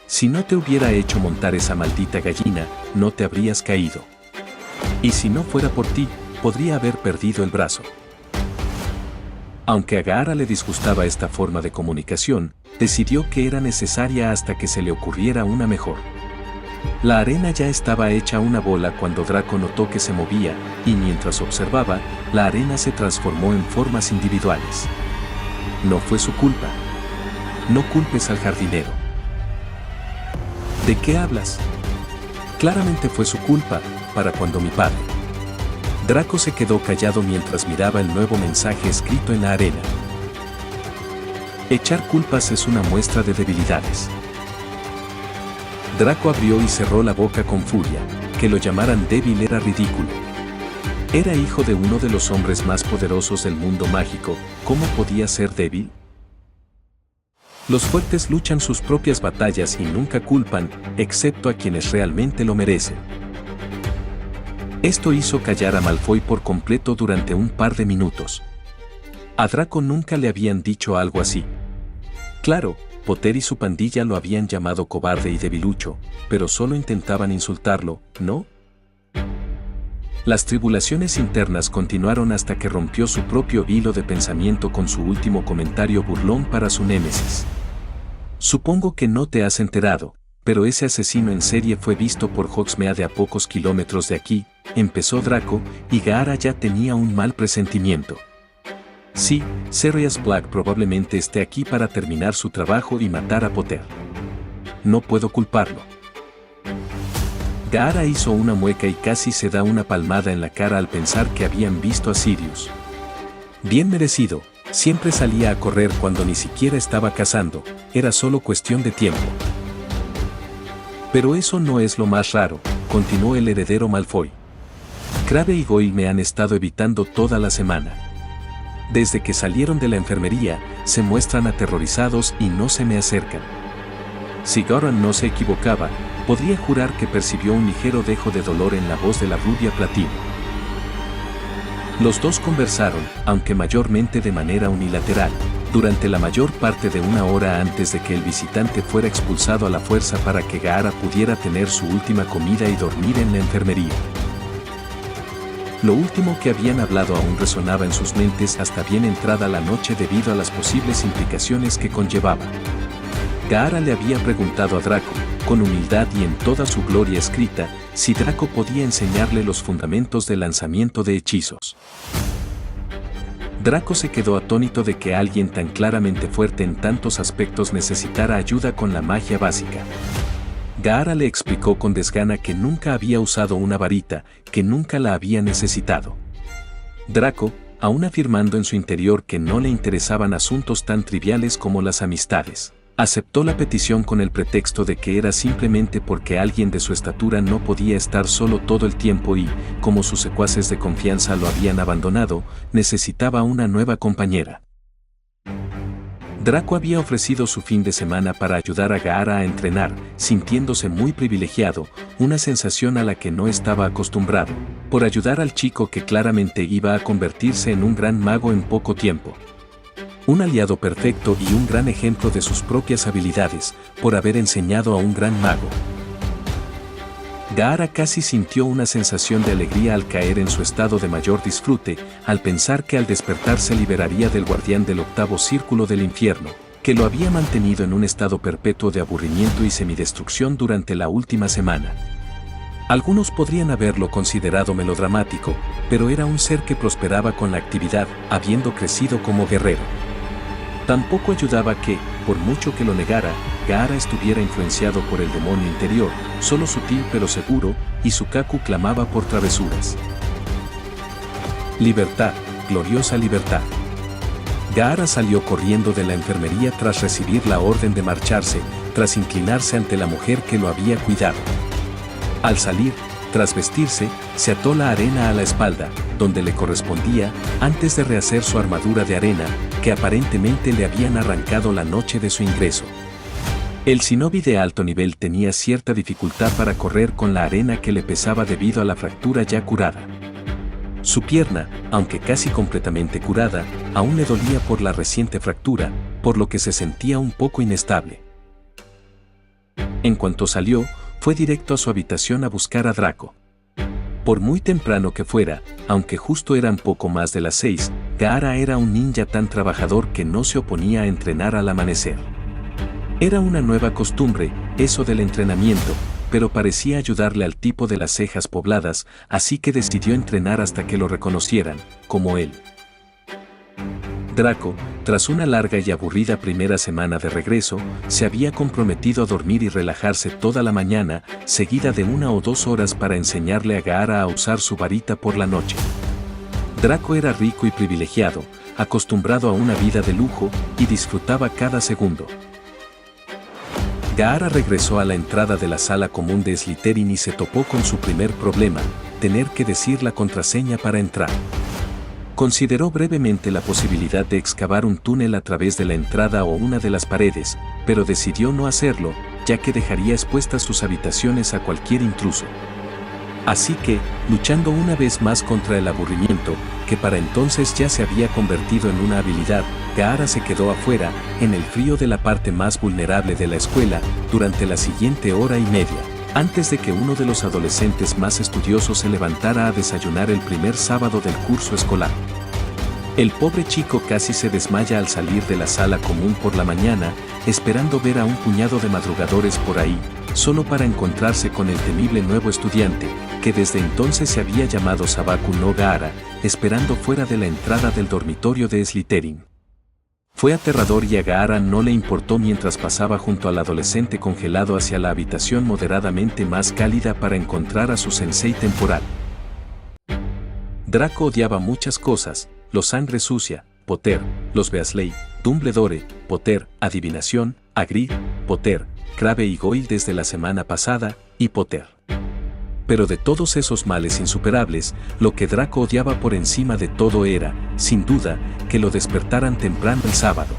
[SPEAKER 1] Si no te hubiera hecho montar esa maldita gallina, no te habrías caído. Y si no fuera por ti, podría haber perdido el brazo. Aunque a Gaara le disgustaba esta forma de comunicación, decidió que era necesaria hasta que se le ocurriera una mejor. La arena ya estaba hecha una bola cuando Draco notó que se movía, y mientras observaba, la arena se transformó en formas individuales. No fue su culpa. No culpes al jardinero. ¿De qué hablas? Claramente fue su culpa, para cuando mi padre. Draco se quedó callado mientras miraba el nuevo mensaje escrito en la arena. Echar culpas es una muestra de debilidades. Draco abrió y cerró la boca con furia, que lo llamaran débil era ridículo. Era hijo de uno de los hombres más poderosos del mundo mágico, ¿cómo podía ser débil? Los fuertes luchan sus propias batallas y nunca culpan, excepto a quienes realmente lo merecen. Esto hizo callar a Malfoy por completo durante un par de minutos. A Draco nunca le habían dicho algo así. Claro, Potter y su pandilla lo habían llamado cobarde y debilucho, pero solo intentaban insultarlo, ¿no? Las tribulaciones internas continuaron hasta que rompió su propio hilo de pensamiento con su último comentario burlón para su némesis. Supongo que no te has enterado, pero ese asesino en serie fue visto por Hogsmeade a pocos kilómetros de aquí, empezó Draco, y Gaara ya tenía un mal presentimiento. Sí, Sirius Black probablemente esté aquí para terminar su trabajo y matar a Potter. No puedo culparlo. Gaara hizo una mueca y casi se da una palmada en la cara al pensar que habían visto a Sirius. Bien merecido, siempre salía a correr cuando ni siquiera estaba cazando, era solo cuestión de tiempo. Pero eso no es lo más raro, continuó el heredero Malfoy. Crabbe y Goyle me han estado evitando toda la semana. Desde que salieron de la enfermería, se muestran aterrorizados y no se me acercan. Si Goran no se equivocaba, podría jurar que percibió un ligero dejo de dolor en la voz de la rubia Platina. Los dos conversaron, aunque mayormente de manera unilateral, durante la mayor parte de una hora antes de que el visitante fuera expulsado a la fuerza para que Gaara pudiera tener su última comida y dormir en la enfermería. Lo último que habían hablado aún resonaba en sus mentes hasta bien entrada la noche debido a las posibles implicaciones que conllevaba. Gaara le había preguntado a Draco, con humildad y en toda su gloria escrita, si Draco podía enseñarle los fundamentos del lanzamiento de hechizos. Draco se quedó atónito de que alguien tan claramente fuerte en tantos aspectos necesitara ayuda con la magia básica. Gaara le explicó con desgana que nunca había usado una varita, que nunca la había necesitado. Draco, aún afirmando en su interior que no le interesaban asuntos tan triviales como las amistades, aceptó la petición con el pretexto de que era simplemente porque alguien de su estatura no podía estar solo todo el tiempo y, como sus secuaces de confianza lo habían abandonado, necesitaba una nueva compañera. Draco había ofrecido su fin de semana para ayudar a Gaara a entrenar, sintiéndose muy privilegiado, una sensación a la que no estaba acostumbrado, por ayudar al chico que claramente iba a convertirse en un gran mago en poco tiempo. Un aliado perfecto y un gran ejemplo de sus propias habilidades, por haber enseñado a un gran mago. Gaara casi sintió una sensación de alegría al caer en su estado de mayor disfrute, al pensar que al despertar se liberaría del guardián del octavo círculo del infierno, que lo había mantenido en un estado perpetuo de aburrimiento y semidestrucción durante la última semana. Algunos podrían haberlo considerado melodramático, pero era un ser que prosperaba con la actividad, habiendo crecido como guerrero. Tampoco ayudaba que, por mucho que lo negara, Gaara estuviera influenciado por el demonio interior, solo sutil pero seguro, y su Kaku clamaba por travesuras. Libertad, gloriosa libertad. Gaara salió corriendo de la enfermería tras recibir la orden de marcharse, tras inclinarse ante la mujer que lo había cuidado. Al salir, tras vestirse, se ató la arena a la espalda, donde le correspondía, antes de rehacer su armadura de arena, que aparentemente le habían arrancado la noche de su ingreso. El shinobi de alto nivel tenía cierta dificultad para correr con la arena que le pesaba debido a la fractura ya curada. Su pierna, aunque casi completamente curada, aún le dolía por la reciente fractura, por lo que se sentía un poco inestable. En cuanto salió, fue directo a su habitación a buscar a Draco. Por muy temprano que fuera, aunque justo eran poco más de las 6, Gaara era un ninja tan trabajador que no se oponía a entrenar al amanecer. Era una nueva costumbre, eso del entrenamiento, pero parecía ayudarle al tipo de las cejas pobladas, así que decidió entrenar hasta que lo reconocieran, como él. Draco, tras una larga y aburrida primera semana de regreso, se había comprometido a dormir y relajarse toda la mañana, seguida de 1 o 2 horas para enseñarle a Gaara a usar su varita por la noche. Draco era rico y privilegiado, acostumbrado a una vida de lujo, y disfrutaba cada segundo. Gaara regresó a la entrada de la sala común de Slytherin y se topó con su primer problema, tener que decir la contraseña para entrar. Consideró brevemente la posibilidad de excavar un túnel a través de la entrada o una de las paredes, pero decidió no hacerlo, ya que dejaría expuestas sus habitaciones a cualquier intruso. Así que, luchando una vez más contra el aburrimiento, que para entonces ya se había convertido en una habilidad, Gaara se quedó afuera, en el frío de la parte más vulnerable de la escuela, durante la siguiente hora y media, antes de que uno de los adolescentes más estudiosos se levantara a desayunar el primer sábado del curso escolar. El pobre chico casi se desmaya al salir de la sala común por la mañana, esperando ver a un puñado de madrugadores por ahí, solo para encontrarse con el temible nuevo estudiante, que desde entonces se había llamado Sabaku no Gaara, esperando fuera de la entrada del dormitorio de Slytherin. Fue aterrador y a Gaara no le importó mientras pasaba junto al adolescente congelado hacia la habitación moderadamente más cálida para encontrar a su sensei temporal. Draco odiaba muchas cosas: los sangre sucia, Potter, los Weasley, Dumbledore, Potter, adivinación, Hagrid, Potter, Crabbe y Goyle desde la semana pasada, y Potter. Pero de todos esos males insuperables, lo que Draco odiaba por encima de todo era, sin duda, que lo despertaran temprano el sábado.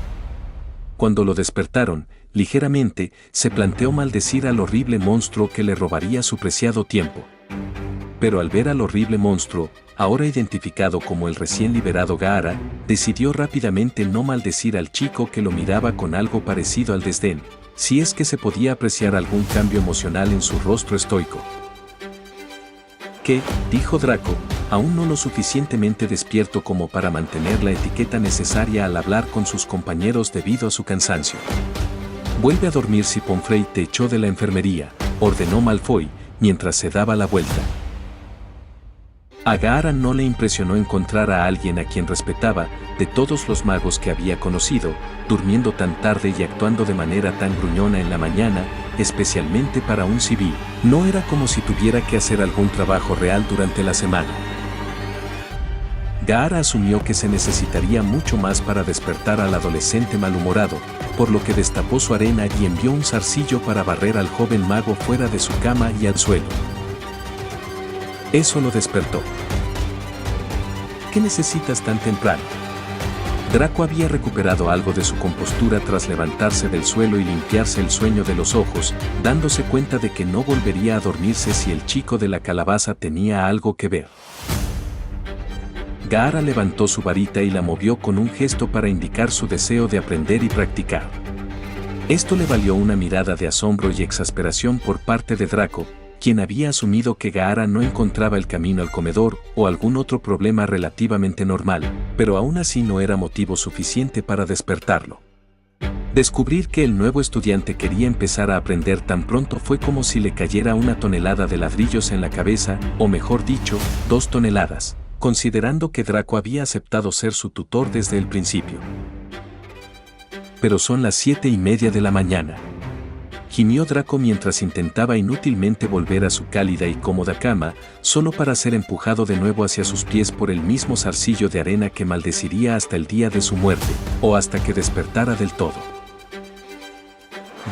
[SPEAKER 1] Cuando lo despertaron, ligeramente, se planteó maldecir al horrible monstruo que le robaría su preciado tiempo. Pero al ver al horrible monstruo, ahora identificado como el recién liberado Gaara, decidió rápidamente no maldecir al chico que lo miraba con algo parecido al desdén, si es que se podía apreciar algún cambio emocional en su rostro estoico. Que, dijo Draco, aún no lo suficientemente despierto como para mantener la etiqueta necesaria al hablar con sus compañeros debido a su cansancio. Vuelve a dormir si Pomfrey te echó de la enfermería, ordenó Malfoy, mientras se daba la vuelta. A Gaara no le impresionó encontrar a alguien a quien respetaba, de todos los magos que había conocido, durmiendo tan tarde y actuando de manera tan gruñona en la mañana, especialmente para un civil. No era como si tuviera que hacer algún trabajo real durante la semana. Gaara asumió que se necesitaría mucho más para despertar al adolescente malhumorado, por lo que destapó su arena y envió un zarcillo para barrer al joven mago fuera de su cama y al suelo. Eso lo despertó. ¿Qué necesitas tan temprano? Draco había recuperado algo de su compostura tras levantarse del suelo y limpiarse el sueño de los ojos, dándose cuenta de que no volvería a dormirse si el chico de la calabaza tenía algo que ver. Gaara levantó su varita y la movió con un gesto para indicar su deseo de aprender y practicar. Esto le valió una mirada de asombro y exasperación por parte de Draco, quien había asumido que Gaara no encontraba el camino al comedor o algún otro problema relativamente normal, pero aún así no era motivo suficiente para despertarlo. Descubrir que el nuevo estudiante quería empezar a aprender tan pronto fue como si le cayera una tonelada de ladrillos en la cabeza, o mejor dicho, 2 toneladas, considerando que Draco había aceptado ser su tutor desde el principio. Pero son las 7:30 de la mañana. Gimió Draco mientras intentaba inútilmente volver a su cálida y cómoda cama, solo para ser empujado de nuevo hacia sus pies por el mismo zarcillo de arena que maldeciría hasta el día de su muerte, o hasta que despertara del todo.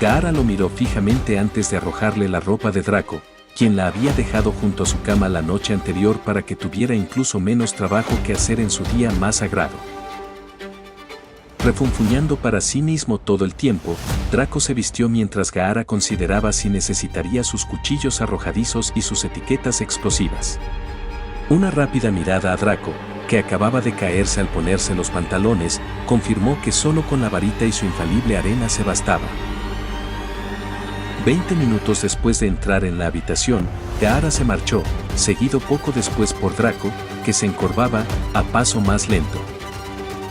[SPEAKER 1] Gaara lo miró fijamente antes de arrojarle la ropa de Draco, quien la había dejado junto a su cama la noche anterior para que tuviera incluso menos trabajo que hacer en su día más sagrado. Refunfuñando para sí mismo todo el tiempo, Draco se vistió mientras Gaara consideraba si necesitaría sus cuchillos arrojadizos y sus etiquetas explosivas. Una rápida mirada a Draco, que acababa de caerse al ponerse los pantalones, confirmó que solo con la varita y su infalible arena se bastaba. 20 minutos después de entrar en la habitación, Gaara se marchó, seguido poco después por Draco, que se encorvaba, a paso más lento.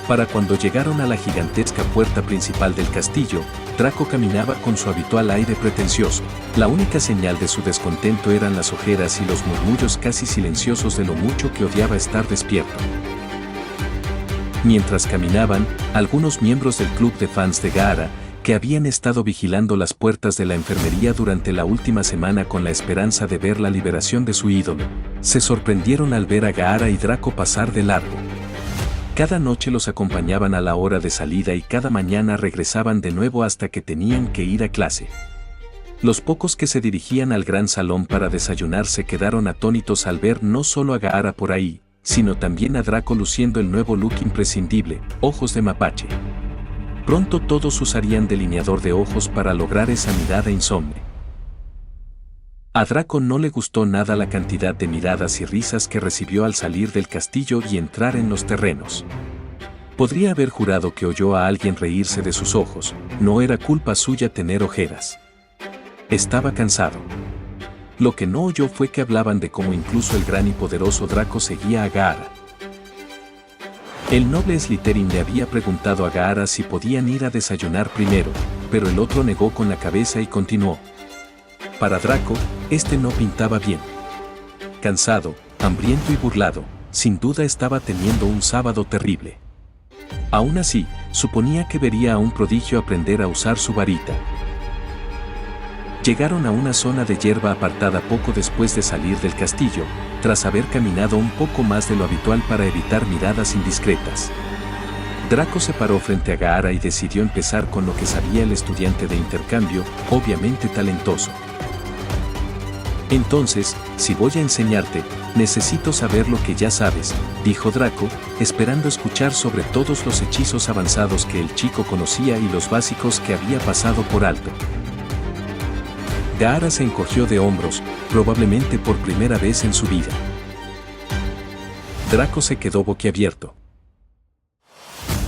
[SPEAKER 1] Para cuando llegaron a la gigantesca puerta principal del castillo, Draco caminaba con su habitual aire pretencioso. La única señal de su descontento eran las ojeras y los murmullos casi silenciosos de lo mucho que odiaba estar despierto. Mientras caminaban, algunos miembros del club de fans de Gaara, que habían estado vigilando las puertas de la enfermería durante la última semana con la esperanza de ver la liberación de su ídolo, se sorprendieron al ver a Gaara y Draco pasar de largo. Cada noche los acompañaban a la hora de salida y cada mañana regresaban de nuevo hasta que tenían que ir a clase. Los pocos que se dirigían al gran salón para desayunar se quedaron atónitos al ver no solo a Gaara por ahí, sino también a Draco luciendo el nuevo look imprescindible, ojos de mapache. Pronto todos usarían delineador de ojos para lograr esa mirada insomne. A Draco no le gustó nada la cantidad de miradas y risas que recibió al salir del castillo y entrar en los terrenos. Podría haber jurado que oyó a alguien reírse de sus ojos, no era culpa suya tener ojeras. Estaba cansado. Lo que no oyó fue que hablaban de cómo incluso el gran y poderoso Draco seguía a Gaara. El noble Slytherin le había preguntado a Gaara si podían ir a desayunar primero, pero el otro negó con la cabeza y continuó. Para Draco, este no pintaba bien. Cansado, hambriento y burlado, sin duda estaba teniendo un sábado terrible. Aún así, suponía que vería a un prodigio aprender a usar su varita. Llegaron a una zona de hierba apartada poco después de salir del castillo, tras haber caminado un poco más de lo habitual para evitar miradas indiscretas. Draco se paró frente a Gaara y decidió empezar con lo que sabía el estudiante de intercambio, obviamente talentoso. Entonces, si voy a enseñarte, necesito saber lo que ya sabes, dijo Draco, esperando escuchar sobre todos los hechizos avanzados que el chico conocía y los básicos que había pasado por alto. Gaara se encogió de hombros, probablemente por primera vez en su vida. Draco se quedó boquiabierto.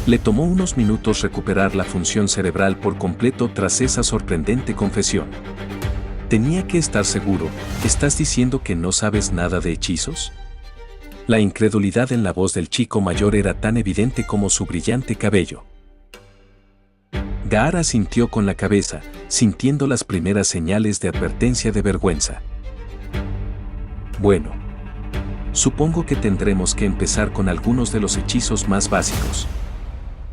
[SPEAKER 1] Le tomó unos minutos recuperar la función cerebral por completo tras esa sorprendente confesión. Tenía que estar seguro, ¿estás diciendo que no sabes nada de hechizos? La incredulidad en la voz del chico mayor era tan evidente como su brillante cabello. Gaara sintió con la cabeza, sintiendo las primeras señales de advertencia de vergüenza. Bueno. Supongo que tendremos que empezar con algunos de los hechizos más básicos.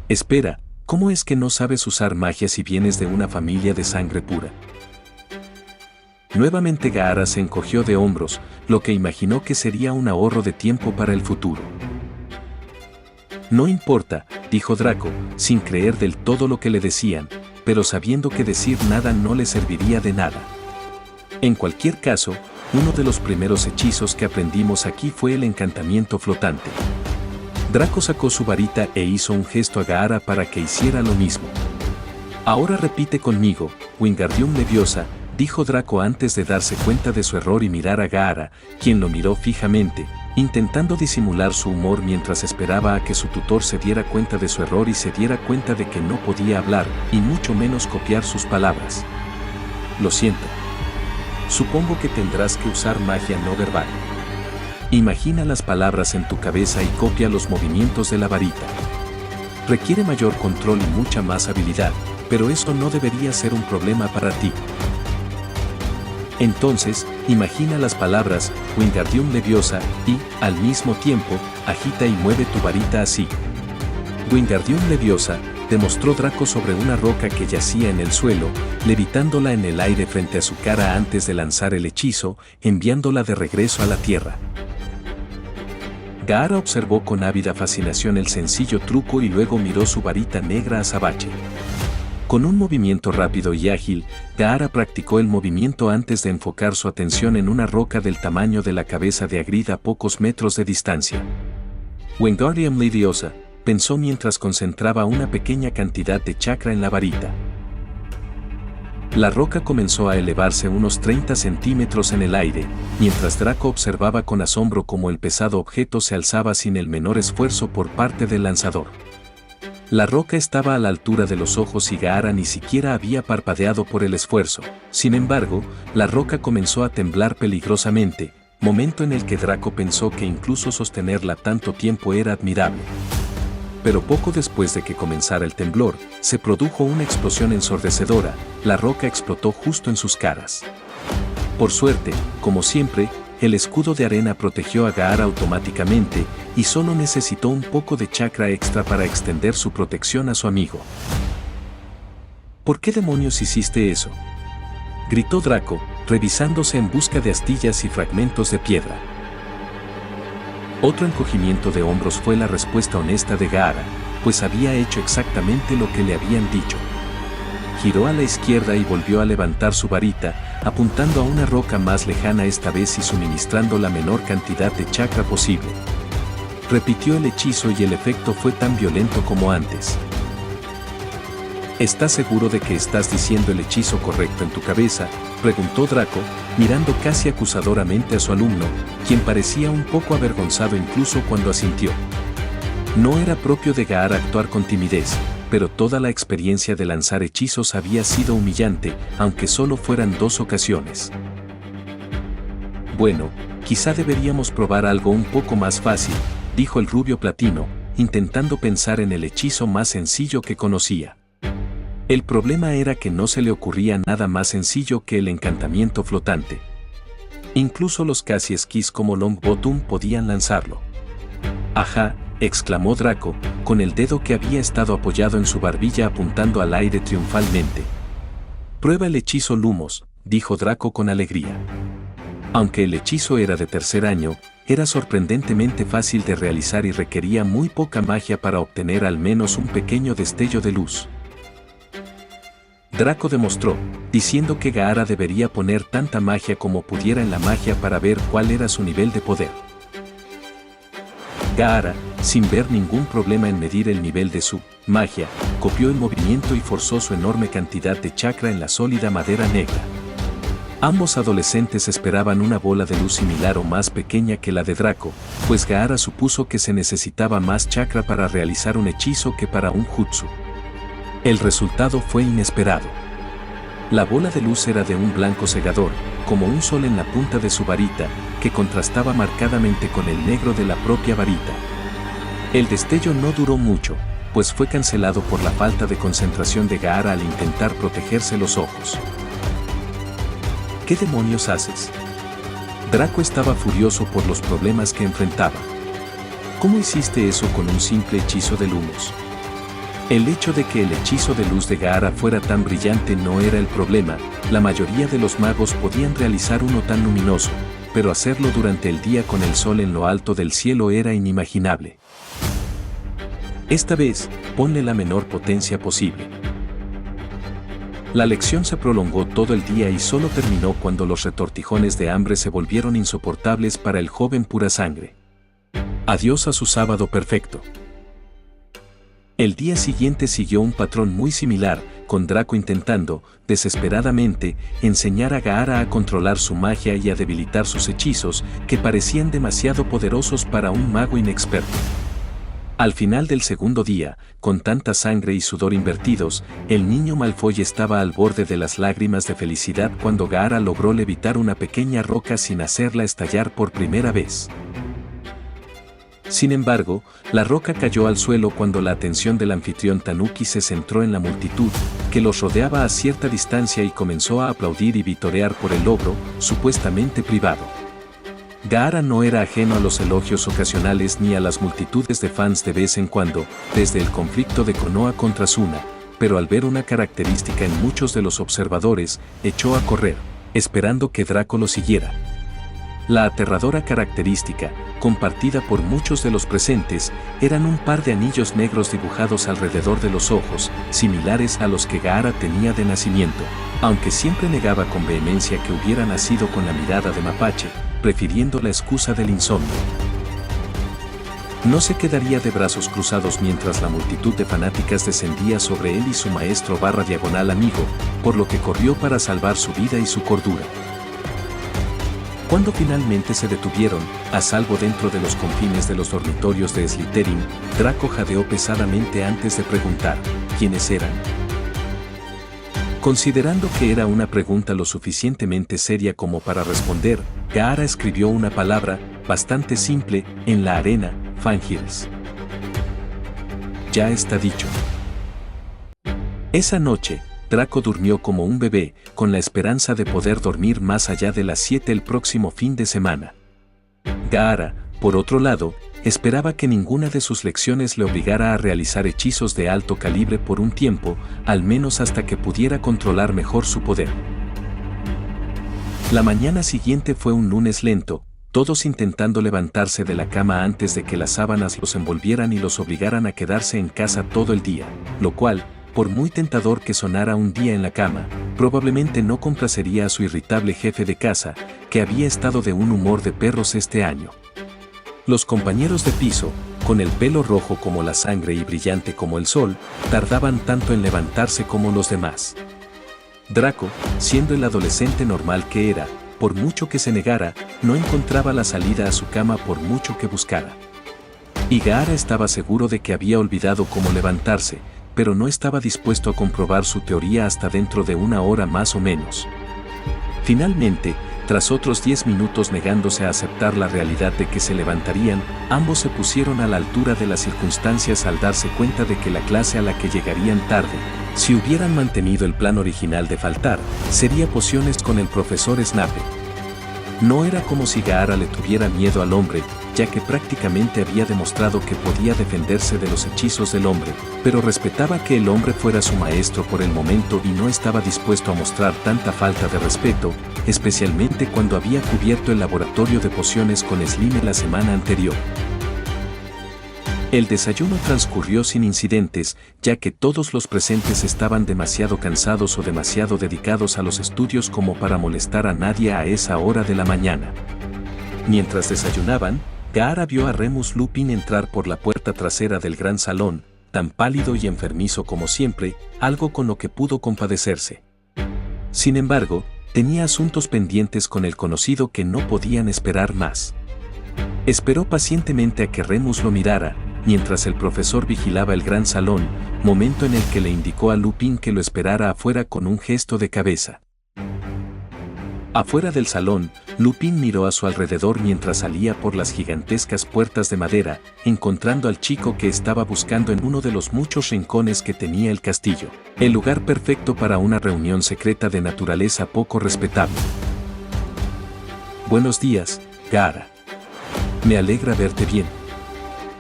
[SPEAKER 1] Espera, ¿cómo es que no sabes usar magia si vienes de una familia de sangre pura? Nuevamente Gaara se encogió de hombros, lo que imaginó que sería un ahorro de tiempo para el futuro. No importa, dijo Draco, sin creer del todo lo que le decían, pero sabiendo que decir nada no le serviría de nada. En cualquier caso, uno de los primeros hechizos que aprendimos aquí fue el encantamiento flotante. Draco sacó su varita e hizo un gesto a Gaara para que hiciera lo mismo. Ahora repite conmigo, Wingardium Leviosa, dijo Draco antes de darse cuenta de su error y mirar a Gaara, quien lo miró fijamente, intentando disimular su humor mientras esperaba a que su tutor se diera cuenta de su error y se diera cuenta de que no podía hablar, y mucho menos copiar sus palabras. Lo siento. Supongo que tendrás que usar magia no verbal. Imagina las palabras en tu cabeza y copia los movimientos de la varita. Requiere mayor control y mucha más habilidad, pero eso no debería ser un problema para ti. Entonces, imagina las palabras Wingardium Leviosa y, al mismo tiempo, agita y mueve tu varita así. Wingardium Leviosa, demostró Draco sobre una roca que yacía en el suelo, levitándola en el aire frente a su cara antes de lanzar el hechizo, enviándola de regreso a la tierra. Gaara observó con ávida fascinación el sencillo truco y luego miró su varita negra azabache. Con un movimiento rápido y ágil, Gaara practicó el movimiento antes de enfocar su atención en una roca del tamaño de la cabeza de Hagrid a pocos metros de distancia. Wingardium Leviosa, pensó mientras concentraba una pequeña cantidad de chakra en la varita. La roca comenzó a elevarse unos 30 centímetros en el aire, mientras Draco observaba con asombro cómo el pesado objeto se alzaba sin el menor esfuerzo por parte del lanzador. La roca estaba a la altura de los ojos y Gaara ni siquiera había parpadeado por el esfuerzo. Sin embargo, la roca comenzó a temblar peligrosamente, momento en el que Draco pensó que incluso sostenerla tanto tiempo era admirable. Pero poco después de que comenzara el temblor, se produjo una explosión ensordecedora, la roca explotó justo en sus caras. Por suerte, como siempre, el escudo de arena protegió a Gaara automáticamente, y solo necesitó un poco de chakra extra para extender su protección a su amigo. ¿Por qué demonios hiciste eso?, gritó Draco, revisándose en busca de astillas y fragmentos de piedra. Otro encogimiento de hombros fue la respuesta honesta de Gaara, pues había hecho exactamente lo que le habían dicho. Giró a la izquierda y volvió a levantar su varita, apuntando a una roca más lejana esta vez y suministrando la menor cantidad de chakra posible. Repitió el hechizo y el efecto fue tan violento como antes. ¿Estás seguro de que estás diciendo el hechizo correcto en tu cabeza?, preguntó Draco, mirando casi acusadoramente a su alumno, quien parecía un poco avergonzado incluso cuando asintió. No era propio de Gaara actuar con timidez, pero toda la experiencia de lanzar hechizos había sido humillante, aunque solo fueran 2 ocasiones. Bueno, quizá deberíamos probar algo un poco más fácil, dijo el rubio platino, intentando pensar en el hechizo más sencillo que conocía. El problema era que no se le ocurría nada más sencillo que el encantamiento flotante. Incluso los casi esquís como Longbottom podían lanzarlo. «Ajá», exclamó Draco, con el dedo que había estado apoyado en su barbilla apuntando al aire triunfalmente. «Prueba el hechizo Lumos», dijo Draco con alegría. Aunque el hechizo era de tercer año, era sorprendentemente fácil de realizar y requería muy poca magia para obtener al menos un pequeño destello de luz. Draco demostró, diciendo que Gaara debería poner tanta magia como pudiera en la magia para ver cuál era su nivel de poder. Gaara, sin ver ningún problema en medir el nivel de su magia, copió el movimiento y forzó su enorme cantidad de chakra en la sólida madera negra. Ambos adolescentes esperaban una bola de luz similar o más pequeña que la de Draco, pues Gaara supuso que se necesitaba más chakra para realizar un hechizo que para un jutsu. El resultado fue inesperado. La bola de luz era de un blanco cegador, como un sol en la punta de su varita, que contrastaba marcadamente con el negro de la propia varita. El destello no duró mucho, pues fue cancelado por la falta de concentración de Gaara al intentar protegerse los ojos. ¿Qué demonios haces? Draco estaba furioso por los problemas que enfrentaba. ¿Cómo hiciste eso con un simple hechizo de Lumos? El hecho de que el hechizo de luz de Gaara fuera tan brillante no era el problema, la mayoría de los magos podían realizar uno tan luminoso, pero hacerlo durante el día con el sol en lo alto del cielo era inimaginable. Esta vez, ponle la menor potencia posible. La lección se prolongó todo el día y solo terminó cuando los retortijones de hambre se volvieron insoportables para el joven pura sangre. Adiós a su sábado perfecto. El día siguiente siguió un patrón muy similar, con Draco intentando, desesperadamente, enseñar a Gaara a controlar su magia y a debilitar sus hechizos, que parecían demasiado poderosos para un mago inexperto. Al final del segundo día, con tanta sangre y sudor invertidos, el niño Malfoy estaba al borde de las lágrimas de felicidad cuando Gaara logró levitar una pequeña roca sin hacerla estallar por primera vez. Sin embargo, la roca cayó al suelo cuando la atención del anfitrión Tanuki se centró en la multitud, que los rodeaba a cierta distancia y comenzó a aplaudir y vitorear por el logro, supuestamente privado. Gaara no era ajeno a los elogios ocasionales ni a las multitudes de fans de vez en cuando, desde el conflicto de Konoha contra Suna, pero al ver una característica en muchos de los observadores, echó a correr, esperando que Draco lo siguiera. La aterradora característica, compartida por muchos de los presentes, eran un par de anillos negros dibujados alrededor de los ojos, similares a los que Gaara tenía de nacimiento, aunque siempre negaba con vehemencia que hubiera nacido con la mirada de mapache, prefiriendo la excusa del insomnio. No se quedaría de brazos cruzados mientras la multitud de fanáticas descendía sobre él y su maestro / amigo, por lo que corrió para salvar su vida y su cordura. Cuando finalmente se detuvieron, a salvo dentro de los confines de los dormitorios de Slytherin, Draco jadeó pesadamente antes de preguntar, ¿quiénes eran? Considerando que era una pregunta lo suficientemente seria como para responder, Gaara escribió una palabra, bastante simple, en la arena, Fangirls. Ya está dicho. Esa noche, Draco durmió como un bebé, con la esperanza de poder dormir más allá de las 7 el próximo fin de semana. Gaara, por otro lado, esperaba que ninguna de sus lecciones le obligara a realizar hechizos de alto calibre por un tiempo, al menos hasta que pudiera controlar mejor su poder. La mañana siguiente fue un lunes lento, todos intentando levantarse de la cama antes de que las sábanas los envolvieran y los obligaran a quedarse en casa todo el día, lo cual, por muy tentador que sonara un día en la cama, probablemente no complacería a su irritable jefe de casa, que había estado de un humor de perros este año. Los compañeros de piso, con el pelo rojo como la sangre y brillante como el sol, tardaban tanto en levantarse como los demás. Draco, siendo el adolescente normal que era, por mucho que se negara, no encontraba la salida a su cama por mucho que buscara. Y Gaara estaba seguro de que había olvidado cómo levantarse, pero no estaba dispuesto a comprobar su teoría hasta dentro de una hora más o menos. Finalmente, tras otros 10 minutos negándose a aceptar la realidad de que se levantarían, ambos se pusieron a la altura de las circunstancias al darse cuenta de que la clase a la que llegarían tarde, si hubieran mantenido el plan original de faltar, sería pociones con el profesor Snape. No era como si Gaara le tuviera miedo al hombre, ya que prácticamente había demostrado que podía defenderse de los hechizos del hombre, pero respetaba que el hombre fuera su maestro por el momento y no estaba dispuesto a mostrar tanta falta de respeto, especialmente cuando había cubierto el laboratorio de pociones con Slime la semana anterior. El desayuno transcurrió sin incidentes, ya que todos los presentes estaban demasiado cansados o demasiado dedicados a los estudios como para molestar a nadie a esa hora de la mañana. Mientras desayunaban, Gaara vio a Remus Lupin entrar por la puerta trasera del gran salón, tan pálido y enfermizo como siempre, algo con lo que pudo compadecerse. Sin embargo, tenía asuntos pendientes con el conocido que no podían esperar más. Esperó pacientemente a que Remus lo mirara, mientras el profesor vigilaba el gran salón, momento en el que le indicó a Lupin que lo esperara afuera con un gesto de cabeza. Afuera del salón, Lupin miró a su alrededor mientras salía por las gigantescas puertas de madera, encontrando al chico que estaba buscando en uno de los muchos rincones que tenía el castillo, el lugar perfecto para una reunión secreta de naturaleza poco respetable. Buenos días, Gaara. Me alegra verte bien.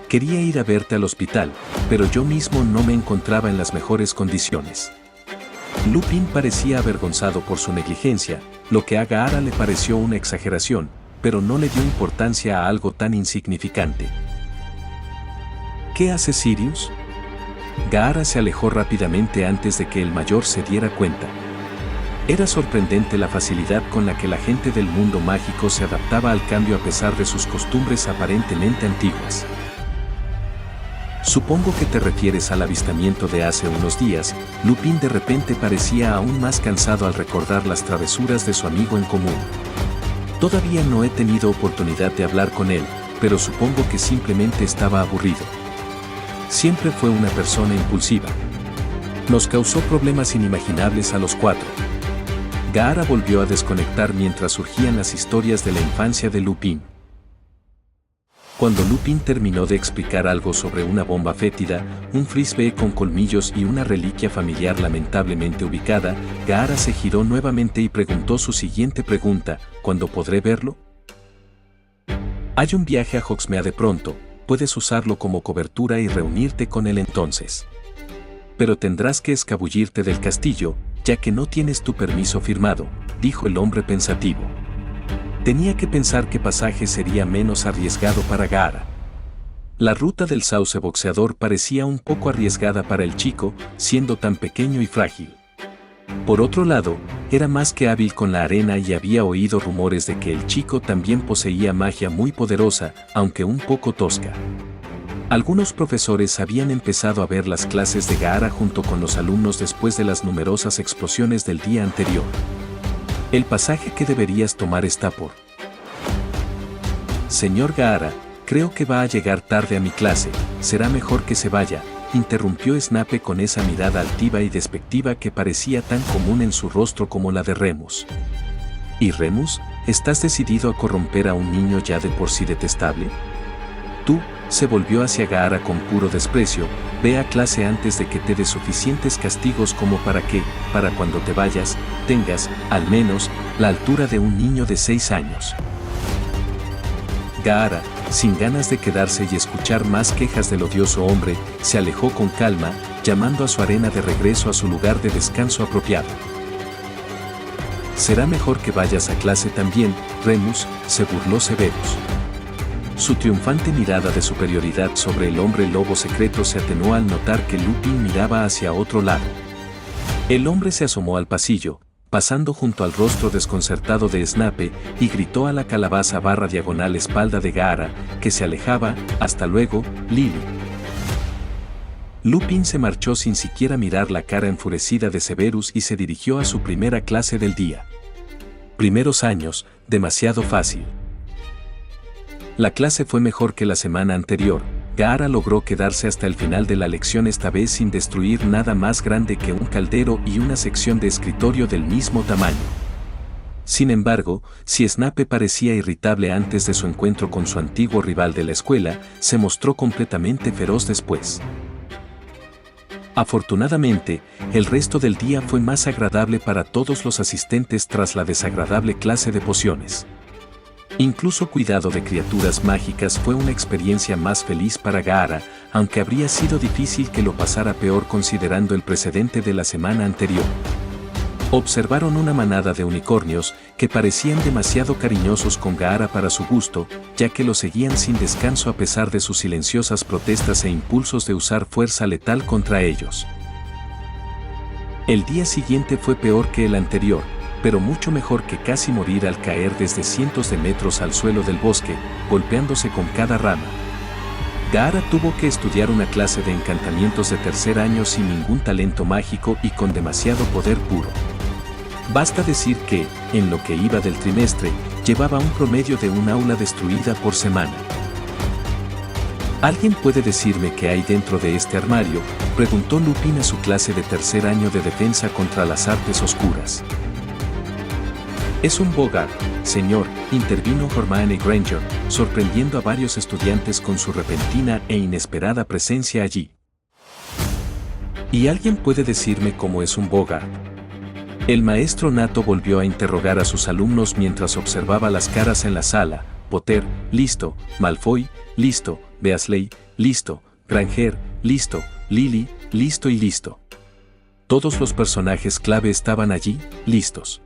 [SPEAKER 1] Quería ir a verte al hospital, pero yo mismo no me encontraba en las mejores condiciones. Lupin parecía avergonzado por su negligencia, lo que a Gaara le pareció una exageración, pero no le dio importancia a algo tan insignificante. ¿Qué hace Sirius? Gaara se alejó rápidamente antes de que el mayor se diera cuenta. Era sorprendente la facilidad con la que la gente del mundo mágico se adaptaba al cambio a pesar de sus costumbres aparentemente antiguas. Supongo que te refieres al avistamiento de hace unos días. Lupin de repente parecía aún más cansado al recordar las travesuras de su amigo en común. Todavía no he tenido oportunidad de hablar con él, pero supongo que simplemente estaba aburrido. Siempre fue una persona impulsiva. Nos causó problemas inimaginables a los 4. Gaara volvió a desconectar mientras surgían las historias de la infancia de Lupin. Cuando Lupin terminó de explicar algo sobre una bomba fétida, un frisbee con colmillos y una reliquia familiar lamentablemente ubicada, Gaara se giró nuevamente y preguntó su siguiente pregunta: ¿cuándo podré verlo? Hay un viaje a Hogsmeade pronto, puedes usarlo como cobertura y reunirte con él entonces. Pero tendrás que escabullirte del castillo, ya que no tienes tu permiso firmado, dijo el hombre pensativo. Tenía que pensar qué pasaje sería menos arriesgado para Gaara. La ruta del sauce boxeador parecía un poco arriesgada para el chico, siendo tan pequeño y frágil. Por otro lado, era más que hábil con la arena y había oído rumores de que el chico también poseía magia muy poderosa, aunque un poco tosca. Algunos profesores habían empezado a ver las clases de Gaara junto con los alumnos después de las numerosas explosiones del día anterior. El pasaje que deberías tomar está por... Señor Gaara, creo que va a llegar tarde a mi clase, será mejor que se vaya, interrumpió Snape con esa mirada altiva y despectiva que parecía tan común en su rostro como la de Remus. ¿Y Remus, estás decidido a corromper a un niño ya de por sí detestable? Tú, se volvió hacia Gaara con puro desprecio, ve a clase antes de que te dé suficientes castigos como para que, para cuando te vayas, tengas, al menos, la altura de un niño de 6 años. Gaara, sin ganas de quedarse y escuchar más quejas del odioso hombre, se alejó con calma, llamando a su arena de regreso a su lugar de descanso apropiado. Será mejor que vayas a clase también, Remus, se burló Severus. Su triunfante mirada de superioridad sobre el hombre lobo secreto se atenuó al notar que Lupin miraba hacia otro lado. El hombre se asomó al pasillo, pasando junto al rostro desconcertado de Snape, y gritó a la calabaza / diagonal espalda de Gaara, que se alejaba. «Hasta luego, Lily». Lupin se marchó sin siquiera mirar la cara enfurecida de Severus y se dirigió a su primera clase del día. Primeros años, demasiado fácil. La clase fue mejor que la semana anterior. Gaara logró quedarse hasta el final de la lección, esta vez sin destruir nada más grande que un caldero y una sección de escritorio del mismo tamaño. Sin embargo, si Snape parecía irritable antes de su encuentro con su antiguo rival de la escuela, se mostró completamente feroz después. Afortunadamente, el resto del día fue más agradable para todos los asistentes tras la desagradable clase de pociones. Incluso cuidado de criaturas mágicas fue una experiencia más feliz para Gaara, aunque habría sido difícil que lo pasara peor considerando el precedente de la semana anterior. Observaron una manada de unicornios que parecían demasiado cariñosos con Gaara para su gusto, ya que lo seguían sin descanso a pesar de sus silenciosas protestas e impulsos de usar fuerza letal contra ellos. El día siguiente fue peor que el anterior, pero mucho mejor que casi morir al caer desde cientos de metros al suelo del bosque, golpeándose con cada rama. Gaara tuvo que estudiar una clase de encantamientos de tercer año sin ningún talento mágico y con demasiado poder puro. Basta decir que, en lo que iba del trimestre, llevaba un promedio de un aula destruida por semana. ¿Alguien puede decirme qué hay dentro de este armario?, preguntó Lupin a su clase de tercer año de defensa contra las artes oscuras. «Es un Bogart, señor», intervino Hermione Granger, sorprendiendo a varios estudiantes con su repentina e inesperada presencia allí. «¿Y alguien puede decirme cómo es un Bogart?». El maestro Nato volvió a interrogar a sus alumnos mientras observaba las caras en la sala. Potter, listo; Malfoy, listo; Weasley, listo; Granger, listo; Lily, listo y listo. Todos los personajes clave estaban allí, listos.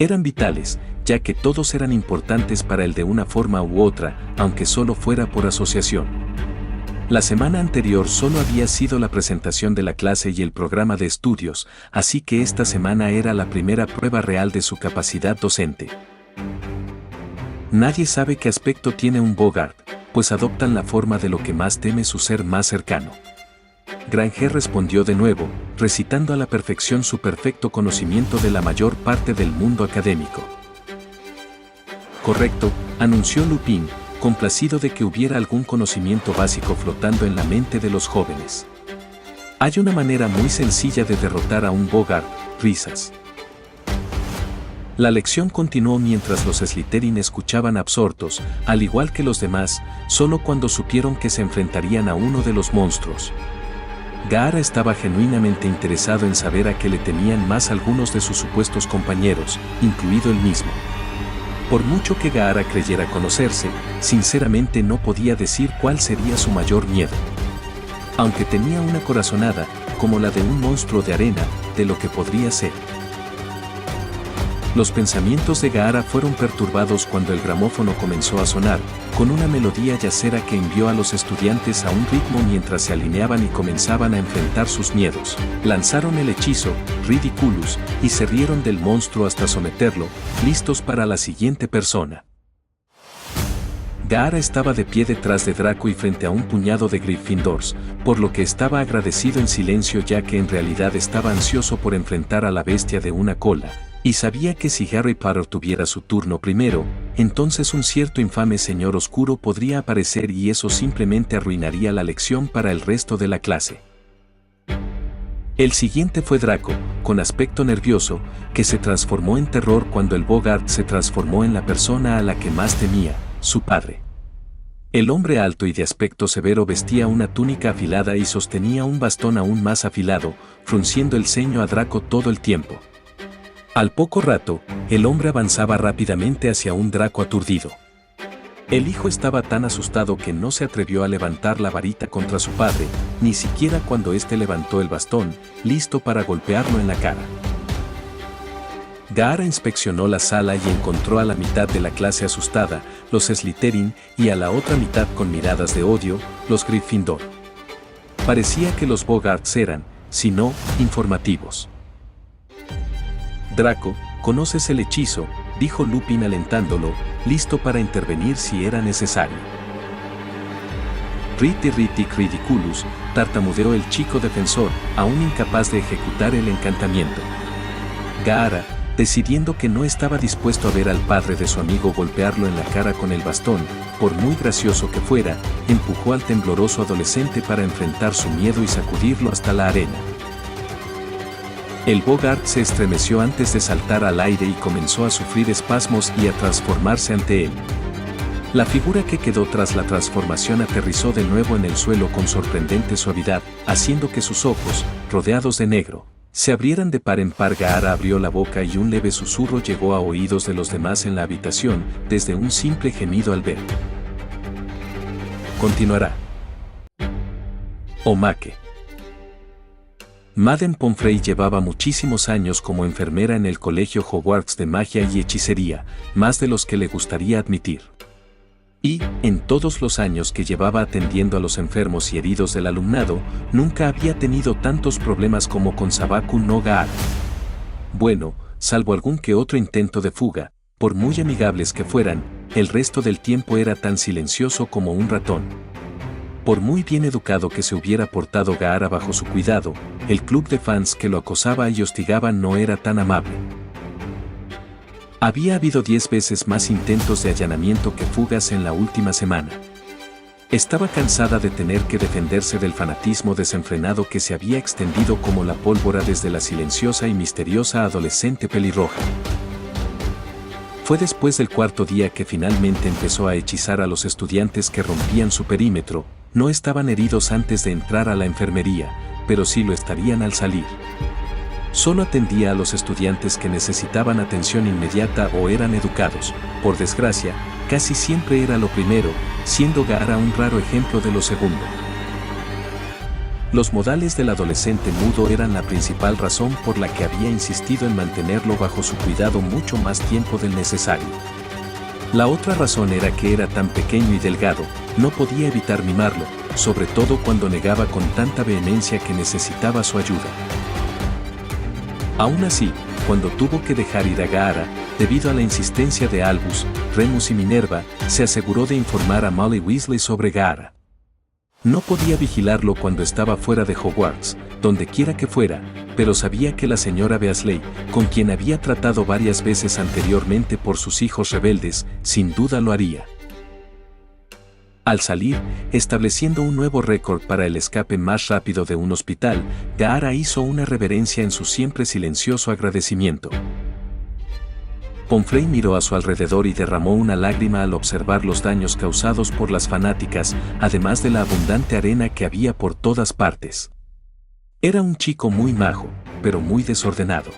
[SPEAKER 1] Eran vitales, ya que todos eran importantes para él de una forma u otra, aunque solo fuera por asociación. La semana anterior solo había sido la presentación de la clase y el programa de estudios, así que esta semana era la primera prueba real de su capacidad docente. Nadie sabe qué aspecto tiene un Bogart, pues adoptan la forma de lo que más teme su ser más cercano. Granger respondió de nuevo, recitando a la perfección su perfecto conocimiento de la mayor parte del mundo académico. «Correcto», anunció Lupin, complacido de que hubiera algún conocimiento básico flotando en la mente de los jóvenes. «Hay una manera muy sencilla de derrotar a un Bogart», risas. La lección continuó mientras los Slytherin escuchaban absortos, al igual que los demás, solo cuando supieron que se enfrentarían a uno de los monstruos. Gaara estaba genuinamente interesado en saber a qué le temían más algunos de sus supuestos compañeros, incluido él mismo. Por mucho que Gaara creyera conocerse, sinceramente no podía decir cuál sería su mayor miedo. Aunque tenía una corazonada, como la de un monstruo de arena, de lo que podría ser. Los pensamientos de Gaara fueron perturbados cuando el gramófono comenzó a sonar, con una melodía yacera que envió a los estudiantes a un ritmo mientras se alineaban y comenzaban a enfrentar sus miedos. Lanzaron el hechizo, Ridiculous, y se rieron del monstruo hasta someterlo, listos para la siguiente persona. Gaara estaba de pie detrás de Draco y frente a un puñado de Gryffindors, por lo que estaba agradecido en silencio ya que en realidad estaba ansioso por enfrentar a la bestia de una cola. Y sabía que si Harry Potter tuviera su turno primero, entonces un cierto infame señor oscuro podría aparecer y eso simplemente arruinaría la lección para el resto de la clase. El siguiente fue Draco, con aspecto nervioso, que se transformó en terror cuando el Bogart se transformó en la persona a la que más temía, su padre. El hombre alto y de aspecto severo vestía una túnica afilada y sostenía un bastón aún más afilado, frunciendo el ceño a Draco todo el tiempo. Al poco rato, el hombre avanzaba rápidamente hacia un Draco aturdido. El hijo estaba tan asustado que no se atrevió a levantar la varita contra su padre, ni siquiera cuando éste levantó el bastón, listo para golpearlo en la cara. Gaara inspeccionó la sala y encontró a la mitad de la clase asustada, los Slytherin, y a la otra mitad con miradas de odio, los Gryffindor. Parecía que los Bogarts eran, si no, informativos. Draco, ¿conoces el hechizo?, dijo Lupin alentándolo, listo para intervenir si era necesario. Ritic ridiculus, tartamudeó el chico defensor, aún incapaz de ejecutar el encantamiento. Gaara, decidiendo que no estaba dispuesto a ver al padre de su amigo golpearlo en la cara con el bastón, por muy gracioso que fuera, empujó al tembloroso adolescente para enfrentar su miedo y sacudirlo hasta la arena. El Bogart se estremeció antes de saltar al aire y comenzó a sufrir espasmos y a transformarse ante él. La figura que quedó tras la transformación aterrizó de nuevo en el suelo con sorprendente suavidad, haciendo que sus ojos, rodeados de negro, se abrieran de par en par. Gaara abrió la boca y un leve susurro llegó a oídos de los demás en la habitación, desde un simple gemido al ver. Continuará. Omake. Madame Pomfrey llevaba muchísimos años como enfermera en el Colegio Hogwarts de Magia y Hechicería, más de los que le gustaría admitir. Y, en todos los años que llevaba atendiendo a los enfermos y heridos del alumnado, nunca había tenido tantos problemas como con Sabaku no Gaara. Bueno, salvo algún que otro intento de fuga, por muy amigables que fueran, el resto del tiempo era tan silencioso como un ratón. Por muy bien educado que se hubiera portado Gaara bajo su cuidado, el club de fans que lo acosaba y hostigaba no era tan amable. Había habido 10 veces más intentos de allanamiento que fugas en la última semana. Estaba cansada de tener que defenderse del fanatismo desenfrenado que se había extendido como la pólvora desde la silenciosa y misteriosa adolescente pelirroja. Fue después del cuarto día que finalmente empezó a hechizar a los estudiantes que rompían su perímetro. No estaban heridos antes de entrar a la enfermería, pero sí lo estarían al salir. Solo atendía a los estudiantes que necesitaban atención inmediata o eran educados. Por desgracia, casi siempre era lo primero, siendo Gaara un raro ejemplo de lo segundo. Los modales del adolescente mudo eran la principal razón por la que había insistido en mantenerlo bajo su cuidado mucho más tiempo del necesario. La otra razón era que era tan pequeño y delgado, no podía evitar mimarlo, sobre todo cuando negaba con tanta vehemencia que necesitaba su ayuda. Aún así, cuando tuvo que dejar ir a Gaara, debido a la insistencia de Albus, Remus y Minerva, se aseguró de informar a Molly Weasley sobre Gaara. No podía vigilarlo cuando estaba fuera de Hogwarts, donde quiera que fuera, pero sabía que la señora Weasley, con quien había tratado varias veces anteriormente por sus hijos rebeldes, sin duda lo haría. Al salir, estableciendo un nuevo récord para el escape más rápido de un hospital, Gaara hizo una reverencia en su siempre silencioso agradecimiento. Pomfrey miró a su alrededor y derramó una lágrima al observar los daños causados por las fanáticas, además de la abundante arena que había por todas partes. Era un chico muy majo, pero muy desordenado.